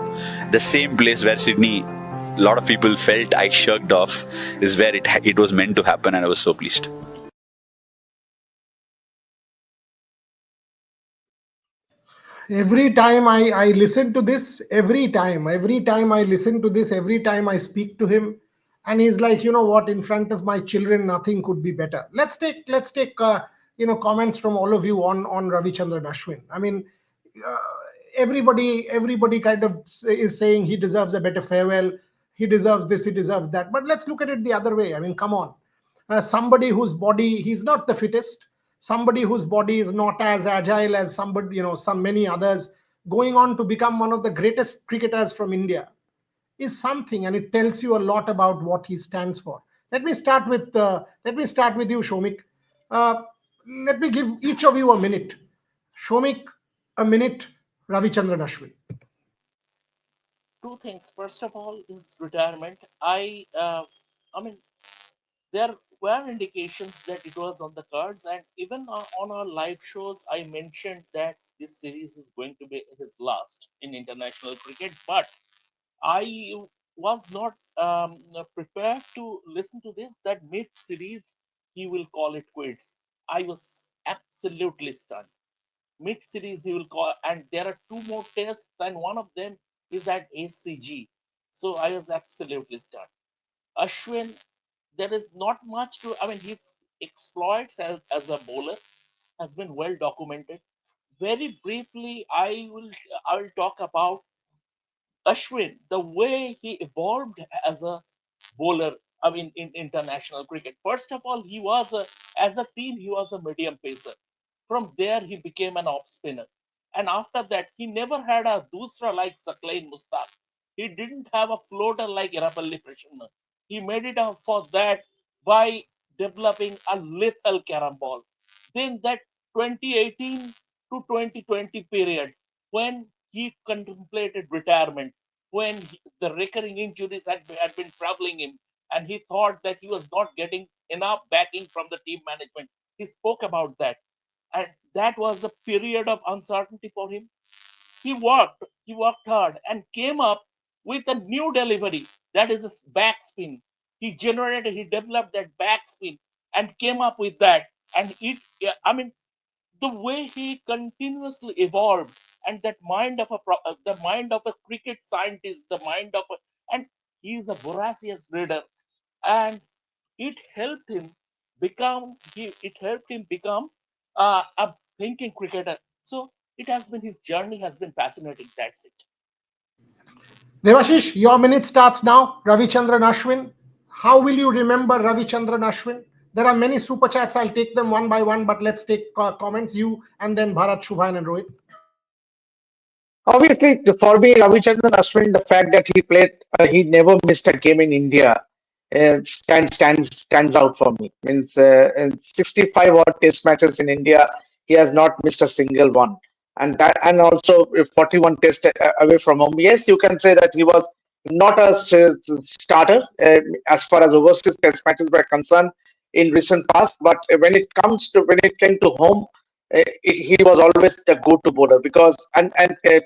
The same place where Sydney, a lot of people felt I shirked off, is where it was meant to happen, and I was so pleased. Every time I listen to this, every time I listen to this, every time I speak to him, and he's like, you know what, in front of my children, nothing could be better. Let's take comments from all of you on Ravichandran Ashwin. I mean, uh, everybody kind of is saying he deserves a better farewell, he deserves this, he deserves that. But let's look at it the other way. I mean, come on. Somebody whose body, he's not the fittest, somebody whose body is not as agile as somebody, some many others, going on to become one of the greatest cricketers from India, is something, and it tells you a lot about what he stands for. Let me start with you, Shomik. Uh, Let me give each of you a minute. Shomik, a minute. Ravichandran Ashwin. 2 things. First of all, is retirement. I mean, there were indications that it was on the cards, and even on our live shows, I mentioned that this series is going to be his last in international cricket. But I was not prepared to listen to this, that mid series he will call it quits. I was absolutely stunned. Mid series he will call, and there are two more tests, and one of them is at ACG. So I was absolutely stunned. Ashwin, there is not much to, I mean, his exploits as a bowler has been well documented. Very briefly, I will talk about Ashwin, the way he evolved as a bowler, I mean, in international cricket. First of all, as a team, he was a medium pacer. From there, he became an off spinner. And after that, he never had a dusra like Saklain Mustaq. He didn't have a floater like Irapalli Prasanna. He made it up for that by developing a lethal carom ball. Then that 2018 to 2020 period, when he contemplated retirement, when the recurring injuries had been troubling him, and he thought that he was not getting enough backing from the team management. He spoke about that. And that was a period of uncertainty for him. He worked hard and came up with a new delivery, that is a backspin. He developed that backspin and came up with that. And I mean, the way he continuously evolved, and that mind of the mind of a cricket scientist, the mind of a, and he is a voracious reader, and it helped him it helped him become a thinking cricketer. So his journey has been fascinating. That's it. Devashish, your minute starts now. Ravichandran Ashwin. How will you remember Ravichandran Ashwin? There are many super chats. I'll take them one by one, but let's take comments. You and then Bharat, Shubhan, and Rohit. Obviously, for me, Ravichandran Ashwin, the fact that he never missed a game in India, stands out for me. Means in 65 odd Test matches in India, he has not missed a single one, and also 41 Test away from home. Yes, you can say that he was not a starter as far as overseas Test matches were concerned in recent past, but when it came to home, he was always the go-to bowler because and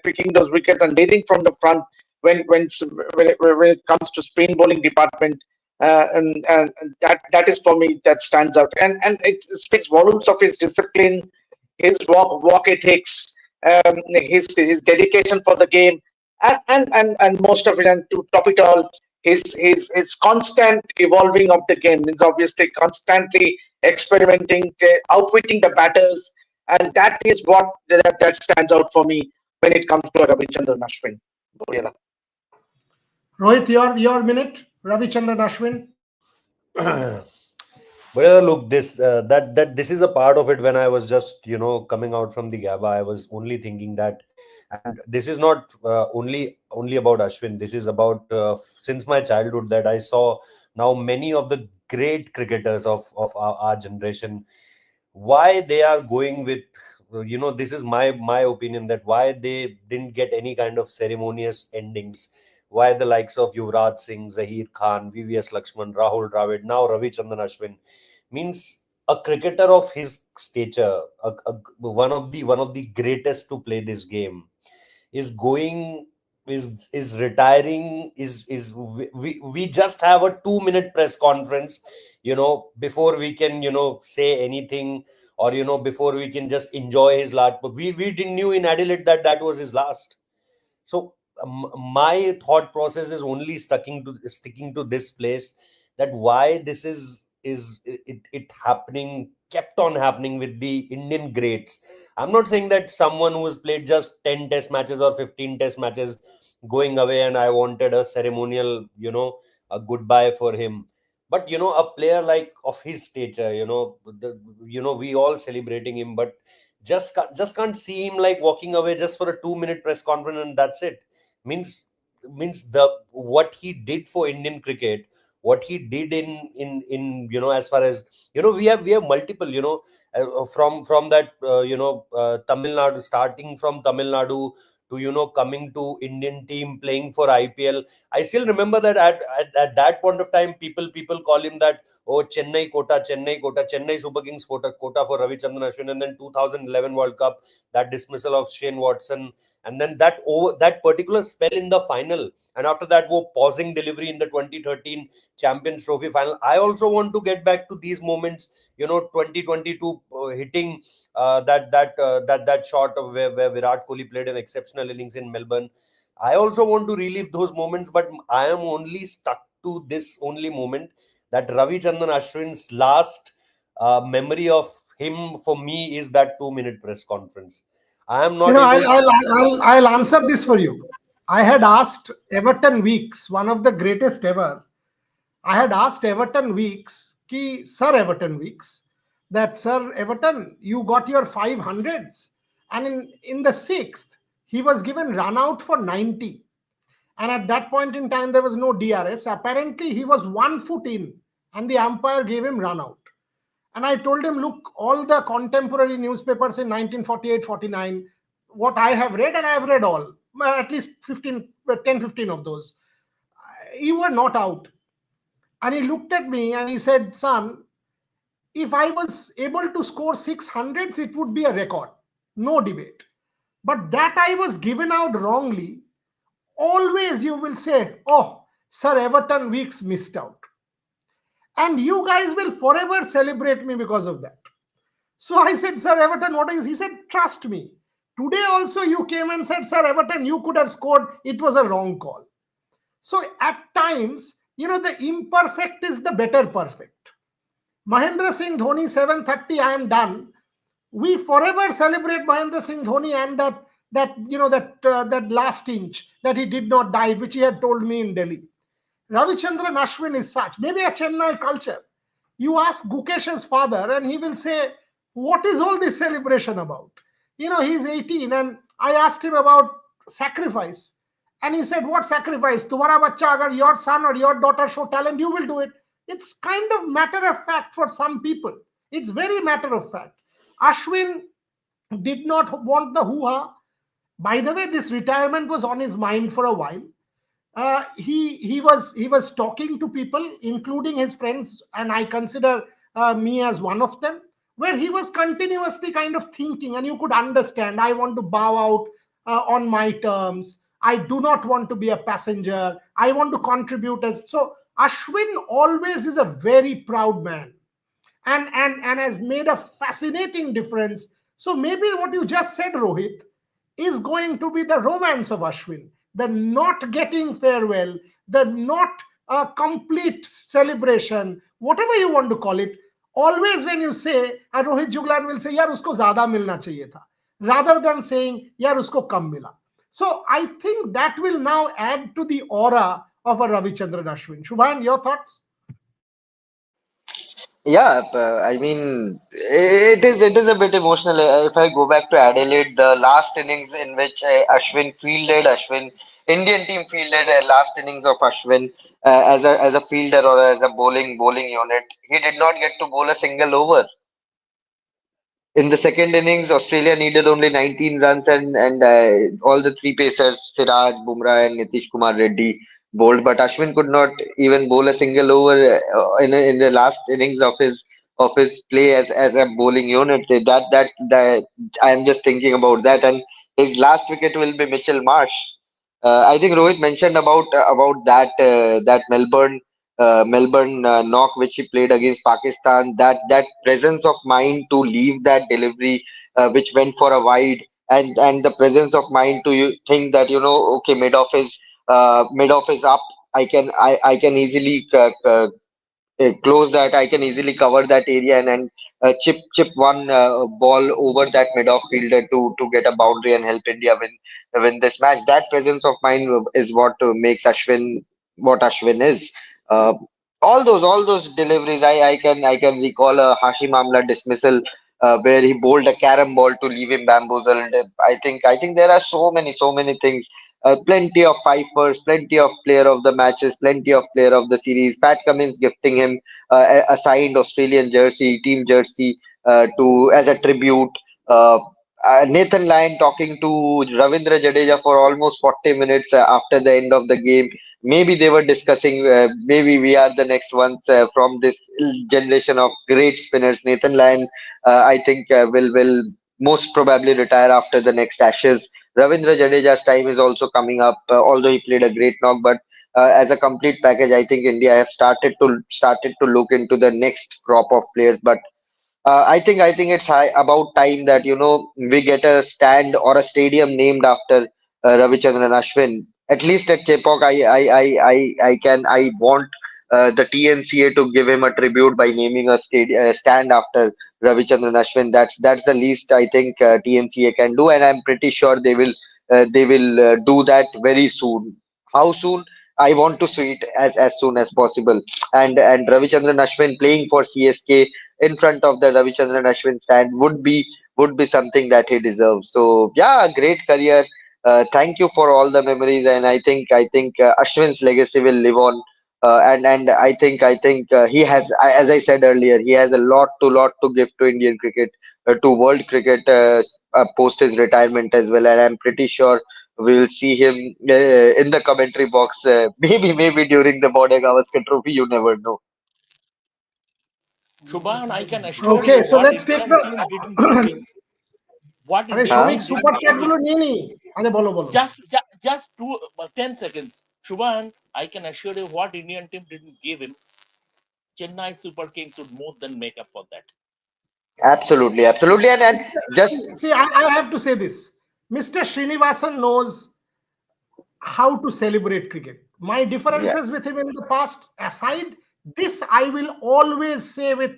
picking those wickets and leading from the front when it comes to spin bowling department, and that is for me that stands out, and it speaks volumes of his discipline, his walk ethics, his dedication for the game, and most of it, and to top it all, his constant evolving of the game means obviously constantly experimenting, outwitting the batters, and that is what that stands out for me when it comes to Ravichandran Ashwin. Yeah. Rohit, your minute. Ravichandran Ashwin. Well, look, this is a part of it. When I was just coming out from the Gabba, I was only thinking that, and this is not only about Ashwin. This is about since my childhood that I saw now many of the great cricketers of our generation, why they are going with this is my opinion, that why they didn't get any kind of ceremonious endings, why the likes of Yuvraj Singh, Zaheer Khan, VVS Lakshman, Rahul Dravid, now Ravichandran Ashwin, means a cricketer of his stature, one of the greatest to play this game, is going is retiring, is we just have a 2 minute press conference before we can say anything, or before we can just enjoy his last. But we didn't knew in Adelaide that was his last. So my thought process is only sticking to this place, that why this is it happening, kept on happening with the Indian greats. I'm not saying that someone who has played just 10 test matches or 15 test matches going away and I wanted a ceremonial a goodbye for him. But a player like of his stature, we all celebrating him, but just can't see him like walking away just for a 2 minute press conference and that's it. Means the what he did for Indian cricket, what he did in as far as we have multiple from that Tamil Nadu, starting from Tamil Nadu to coming to Indian team, playing for IPL. I still remember that at that point of time, people call him that, oh, Chennai quota, Chennai Super Kings quota for Ravichandran Ashwin. And then 2011 World Cup, that dismissal of Shane Watson, and then that particular spell in the final, and after that, pausing delivery in the 2013 Champions Trophy final. I also want to get back to these moments. 2022 hitting that shot of where Virat Kohli played an exceptional innings in Melbourne. I also want to relive those moments, but I am only stuck to this only moment, that Ravichandran Ashwin's last memory of him for me is that 2-minute press conference. I am not able. I'll answer this for you. I had asked Everton Weeks, one of the greatest ever. I had asked Everton Weeks, Sir Everton Weeks, that Sir Everton, you got your 500s, and in the sixth, he was given run out for 90. And at that point in time, there was no DRS. Apparently, he was 1 foot in, and the umpire gave him run out. And I told him, look, all the contemporary newspapers in 1948, 49, what I have read, and I have read all, at least 10, 15 of those, you were not out. And he looked at me and he said, son, if I was able to score 600s, it would be a record. No debate. But that I was given out wrongly, always you will say, oh, Sir Everton Weeks missed out. And you guys will forever celebrate me because of that. So I said, Sir Everton, what are you? He said, trust me. Today also you came and said, Sir Everton, you could have scored. It was a wrong call. So at times, the imperfect is the better perfect. Mahendra Singh Dhoni, 730, I am done. We forever celebrate Mahendra Singh Dhoni and that last inch that he did not dive, which he had told me in Delhi. Ravichandran Ashwin is such, maybe a Chennai culture. You ask Gukesh's father and he will say, what is all this celebration about? He's 18, and I asked him about sacrifice. And he said, what sacrifice? Tumhara bacha, agar your son or your daughter show talent, you will do it. It's kind of matter of fact for some people. It's very matter of fact. Ashwin did not want the hoo-ha. By the way, this retirement was on his mind for a while. He was talking to people, including his friends, and I consider me as one of them, where he was continuously kind of thinking, and you could understand, I want to bow out on my terms. I do not want to be a passenger. I want to contribute so Ashwin always is a very proud man, and has made a fascinating difference. So maybe what you just said, Rohit, is going to be the romance of Ashwin. The not getting farewell, the not complete celebration, whatever you want to call it. Always when you say, Rohit Juglan will say, yaar usko zyada milna chahiye tha, rather than saying, yaar usko kam mila. So I think that will now add to the aura of a Ravichandran Ashwin. Shubhan, your thoughts? Yeah, I mean, it is a bit emotional. If I go back to Adelaide, the last innings in which Ashwin, Indian team fielded last innings of Ashwin as a fielder or as a bowling unit, he did not get to bowl a single over. In the second innings, Australia needed only 19 runs, and all the three pacers, Siraj, Bumrah, and Nitish Kumar Reddy, bowled. But Ashwin could not even bowl a single over in the last innings of his play as a bowling unit. That I am just thinking about that, and his last wicket will be Mitchell Marsh. I think Rohit mentioned about that Melbourne knock which he played against Pakistan. That presence of mind to leave that delivery which went for a wide, and the presence of mind to think that okay, mid off is up. I can easily close that. I can easily cover that area and chip one ball over that mid off fielder to get a boundary and help India win this match. That presence of mind is what makes Ashwin what Ashwin is. Uh, all those deliveries. I can recall a Hashim Amla dismissal where he bowled a carom ball to leave him bamboozled. I think there are so many things. Plenty of fifers, plenty of player of the matches, plenty of player of the series. Pat Cummins gifting him a signed Australian jersey, team jersey, to as a tribute. Uh, Nathan Lyon talking to Ravindra Jadeja for almost 40 minutes after the end of the game. Maybe they were discussing, maybe we are the next ones from this generation of great spinners. Nathan Lyon, I think, will most probably retire after the next Ashes. Ravindra Jadeja's time is also coming up, although he played a great knock. But as a complete package, I think India have started to look into the next crop of players. But I think it's about time that we get a stand or a stadium named after Ravichandran Ashwin. At least at Chepauk, I want the TNCA to give him a tribute by naming a stand after Ravichandran Ashwin. That's the least I think TNCA can do, and I'm pretty sure they will do that very soon. How soon? I want to see it as soon as possible. And Ravichandran Ashwin playing for CSK in front of the Ravichandran Ashwin stand would be something that he deserves. So yeah, a great career. Thank you for all the memories, and I think Ashwin's legacy will live on. And I think he has, as I said earlier, he has a lot to give to Indian cricket, to world cricket post his retirement as well. And I'm pretty sure we'll see him in the commentary box, maybe during the Border Gavaskar Trophy. You never know. Shubhan, I can assure Okay, you so what let's take Indian the team didn't give him. What আরে Indian শ্রমিক team super didn't chat give him. গুলো নিয়ে নি আরে বলো বলো Just 10 seconds. Shubhan, I can assure you what Indian team didn't give him. Chennai Super Kings would more than make up for that. Absolutely, and just See, I have to say this. Mr. Srinivasan knows how to celebrate cricket. My yeah. differences with him in the past aside, this I will always say with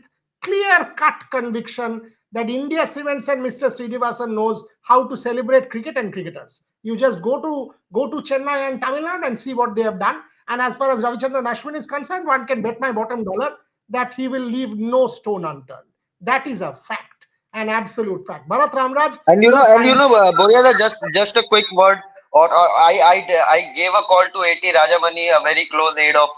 clear cut conviction that India Cements and Mr. Srinivasan knows how to celebrate cricket and cricketers. You just go to Chennai and Tamil Nadu and see what they have done. And as far as Ravichandran Ashwin is concerned, one can bet my bottom dollar that he will leave no stone unturned. That is a fact, an absolute fact. Bharat Ramraj, your final. Boryada, just a quick word. I gave a call to AT Rajamani, a very close aide of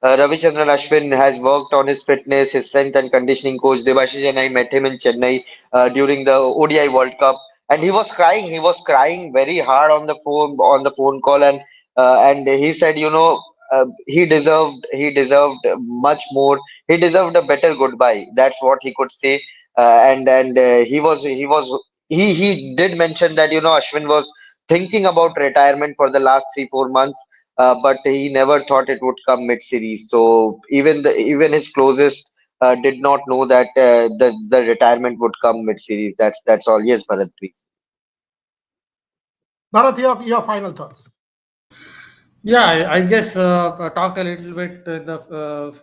Ravichandran Ashwin, has worked on his fitness, his strength and conditioning coach Debashish, and I met him in Chennai during the ODI World Cup, and he was crying. He was crying very hard on the phone call, and he said, he deserved much more. He deserved a better goodbye. That's what he could say. And he did mention that Ashwin was thinking about retirement for the last 3-4 months, but he never thought it would come mid series. So even his closest did not know that the retirement would come mid series. That's all. Yes, Bharat, please. Bharat, your final thoughts. Yeah, I guess I talked a little bit the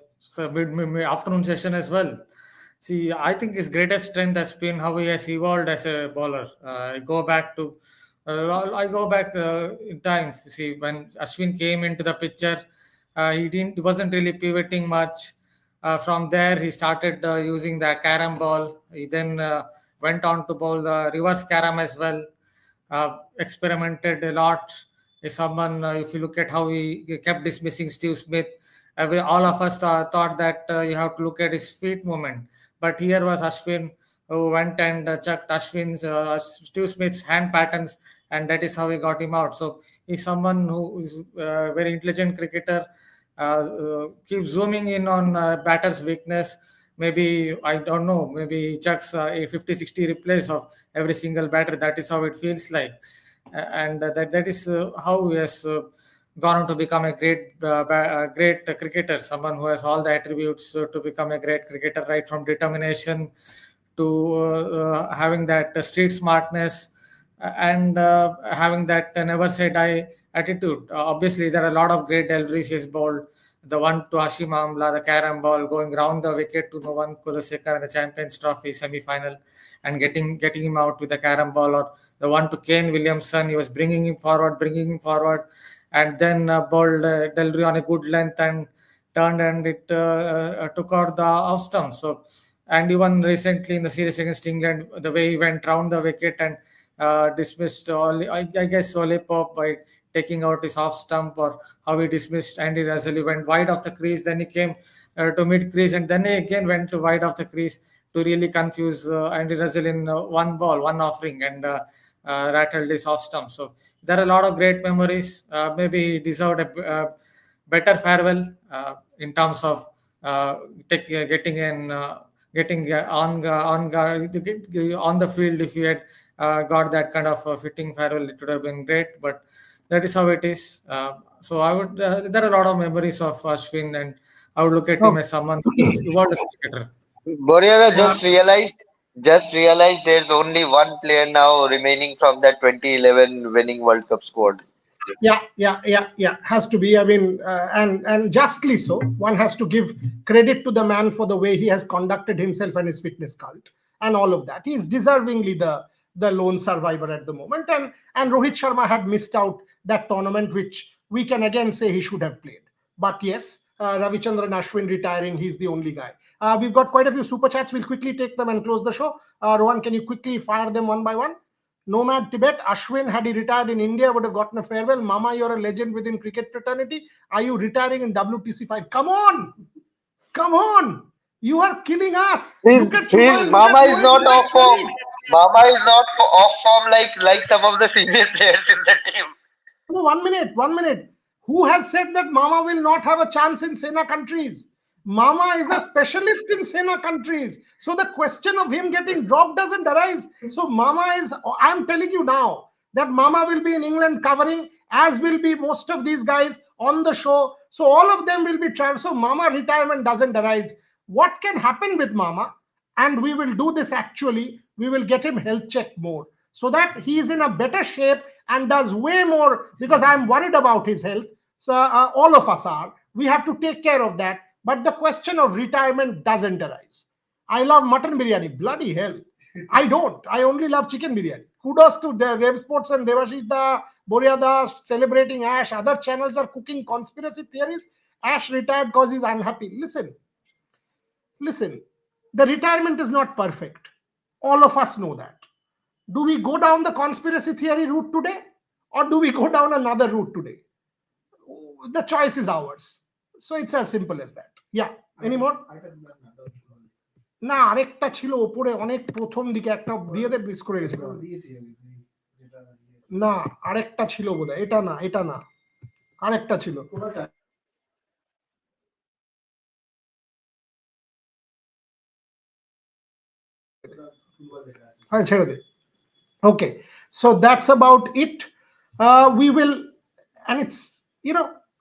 afternoon session as well. See, I think his greatest strength has been how he has evolved as a bowler. I go back in time. See, when Ashwin came into the picture, he wasn't really pivoting much. From there, he started using the carom ball. He then went on to bowl the reverse carom as well. Experimented a lot. If someone, if you look at how he kept dismissing Steve Smith, all of us thought that you have to look at his feet movement. But here was Ashwin who went and checked Steve Smith's hand patterns, and that is how he got him out. So he's someone who is a very intelligent cricketer. Keeps zooming in on batter's weakness. Maybe, I don't know, maybe he checks a 50-60 replays of every single batter. That is how it feels like. And that is how he has gone on to become a great cricketer, someone who has all the attributes to become a great cricketer, right from determination to having that street smartness and having that never say die attitude. Obviously, there are a lot of great deliveries he's bowled. The one to Hashim Amla, the carom ball going round the wicket to Novan Kulasekar in the Champions Trophy semi-final, and getting him out with the carom ball, or the one to Kane Williamson. He was bringing him forward, and then bowled delivery on a good length and turned, and it took out the off stump. So, and even recently in the series against England, the way he went round the wicket and dismissed I guess Ole Pop by taking out his off stump, or how he dismissed Andy Russell. He went wide of the crease, then he came to mid crease, and then he again went to wide of the crease, to really confuse Andy Russell in one ball, one offering, and rattled his off stump. So there are a lot of great memories. Maybe he deserved a better farewell in terms of getting on the field. If he had got that kind of fitting farewell, it would have been great. But that is how it is. So I would. There are a lot of memories of Ashwin, and I would look at him as someone who is evolved as a cricketer. Boriaga Uh, just realized there's only one player now remaining from that 2011 winning World Cup squad. Yeah. Has to be. I mean, and justly so. One has to give credit to the man for the way he has conducted himself and his fitness cult and all of that. He is deservingly the lone survivor at the moment. And Rohit Sharma had missed out that tournament, which we can again say he should have played. But yes, Ravichandran Ashwin retiring, he's the only guy. We've got quite a few super chats. We'll quickly take them and close the show. Rohan, can you quickly fire them one by one? Nomad Tibet, Ashwin, had he retired in India, would have gotten a farewell. Mama, you're a legend within cricket fraternity. Are you retiring in WTC 5? Come on! Come on! You are killing us. Look at Shubman, look Mama at is Rohit, not look at off form. Kohli. Mama is not off form like some of the senior players in the team. No, 1 minute. Who has said that Mama will not have a chance in Sena countries? Mama is a specialist in Sena countries. So the question of him getting dropped doesn't arise. So Mama is, I'm telling you now, that Mama will be in England covering, as will be most of these guys on the show. So all of them will be traveling. So Mama retirement doesn't arise. What can happen with Mama? And we will do this actually, we will get him health checked more so that he is in a better shape and does way more, because I'm worried about his health. So all of us are. We have to take care of that. But the question of retirement doesn't arise. I love mutton biryani. Bloody hell. I don't. I only love chicken biryani. Kudos to the RevSportz and Devashish Da, Boria Da celebrating Ash. Other channels are cooking conspiracy theories. Ash retired because he's unhappy. Listen. The retirement is not perfect. All of us know that. Do we go down the conspiracy theory route today, or do we go down another route today? The choice is ours. So it's as simple as that. Yeah. Any more? না আরেকটা ছিল উপরে অনেক প্রথম দিকে একটা দিয়ে দে miss করে গেছিল না আরেকটা ছিল বোধহয় এটা না আরেকটা ছিল হ্যাঁ ছেড়ে দে Okay, so that's about it. We will, and it's,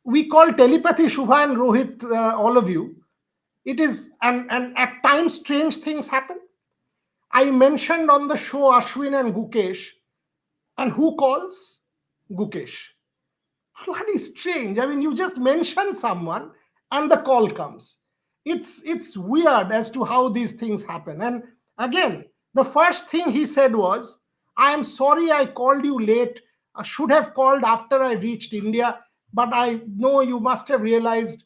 we call telepathy Shubha and Rohit, all of you. It is, and at times strange things happen. I mentioned on the show Ashwin and Gukesh, and who calls? Gukesh. Bloody strange. I mean, you just mention someone and the call comes. It's weird as to how these things happen. And again, the first thing he said was, I am sorry I called you late. I should have called after I reached India, but I know you must have realized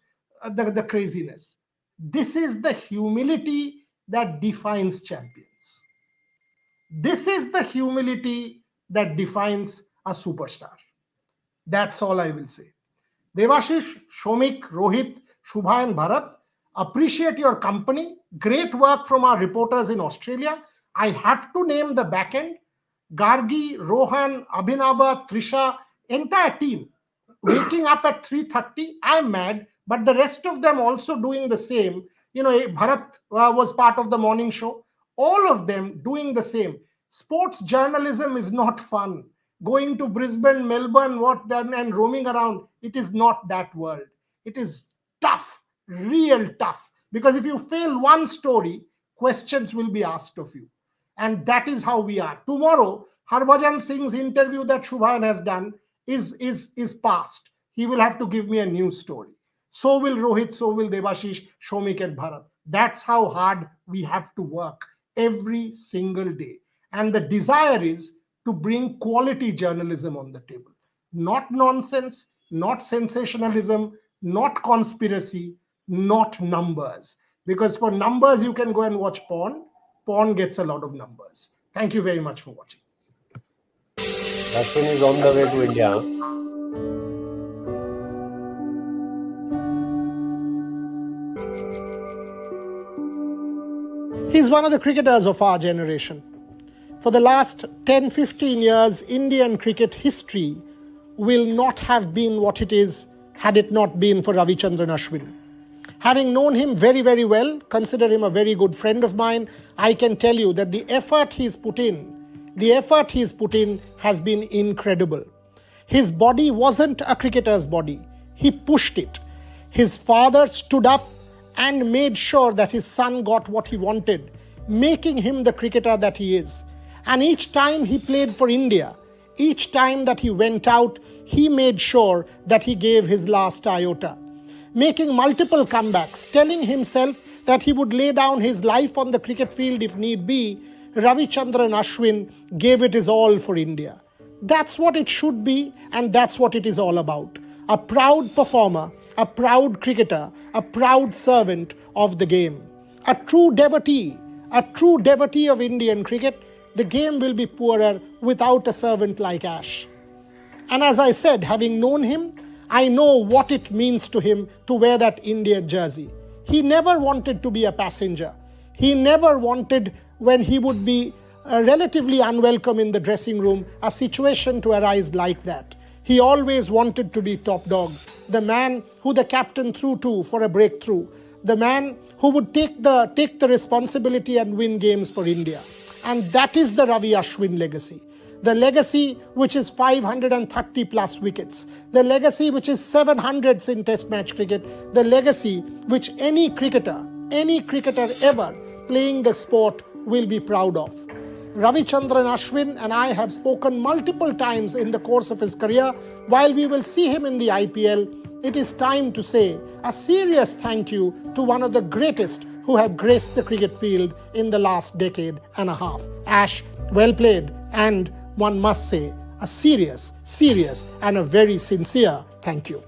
the craziness. This is the humility that defines champions. This is the humility that defines a superstar. That's all I will say. Devashish, Shomik, Rohit, Shubha and Bharat, appreciate your company. Great work from our reporters in Australia. I have to name the back end. Gargi, Rohan, Abhinava, Trisha, entire team. Waking up at 3:30, I'm mad, but the rest of them also doing the same. Bharat was part of the morning show. All of them doing the same. Sports journalism is not fun. Going to Brisbane, Melbourne, and roaming around, it is not that world. It is tough, real tough. Because if you fail one story, questions will be asked of you. And that is how we are. Tomorrow, Harbhajan Singh's interview that Shubhan has done is past. He will have to give me a new story. So will Rohit, so will Devashish, Shomik and Bharat. That's how hard we have to work every single day. And the desire is to bring quality journalism on the table. Not nonsense, not sensationalism, not conspiracy, not numbers. Because for numbers, you can go and watch porn. Porn gets a lot of numbers. Thank you very much for watching. Ashwin is on the way to India. He's one of the cricketers of our generation. For the last 10-15 years, Indian cricket history will not have been what it is had it not been for Ravichandran Ashwin. Having known him very, very well, consider him a very good friend of mine, I can tell you that the effort he's put in has been incredible. His body wasn't a cricketer's body. He pushed it. His father stood up and made sure that his son got what he wanted, making him the cricketer that he is. And each time he played for India, each time that he went out, he made sure that he gave his last iota. Making multiple comebacks, telling himself that he would lay down his life on the cricket field if need be, Ravichandran Ashwin gave it his all for India. That's what it should be, and that's what it is all about. A proud performer, a proud cricketer, a proud servant of the game. A true devotee of Indian cricket. The game will be poorer without a servant like Ash. And as I said, having known him, I know what it means to him to wear that India jersey. He never wanted to be a passenger. He never wanted, when he would be relatively unwelcome in the dressing room, a situation to arise like that. He always wanted to be top dog, the man who the captain threw to for a breakthrough, the man who would take the responsibility and win games for India. And that is the Ravi Ashwin legacy. The legacy which is 530 plus wickets. The legacy which is 700s in test match cricket. The legacy which any cricketer ever playing the sport will be proud of. Ravichandran Ashwin and I have spoken multiple times in the course of his career. While we will see him in the IPL, it is time to say a serious thank you to one of the greatest who have graced the cricket field in the last decade and a half. Ash, well played, and one must say a serious and a very sincere thank you.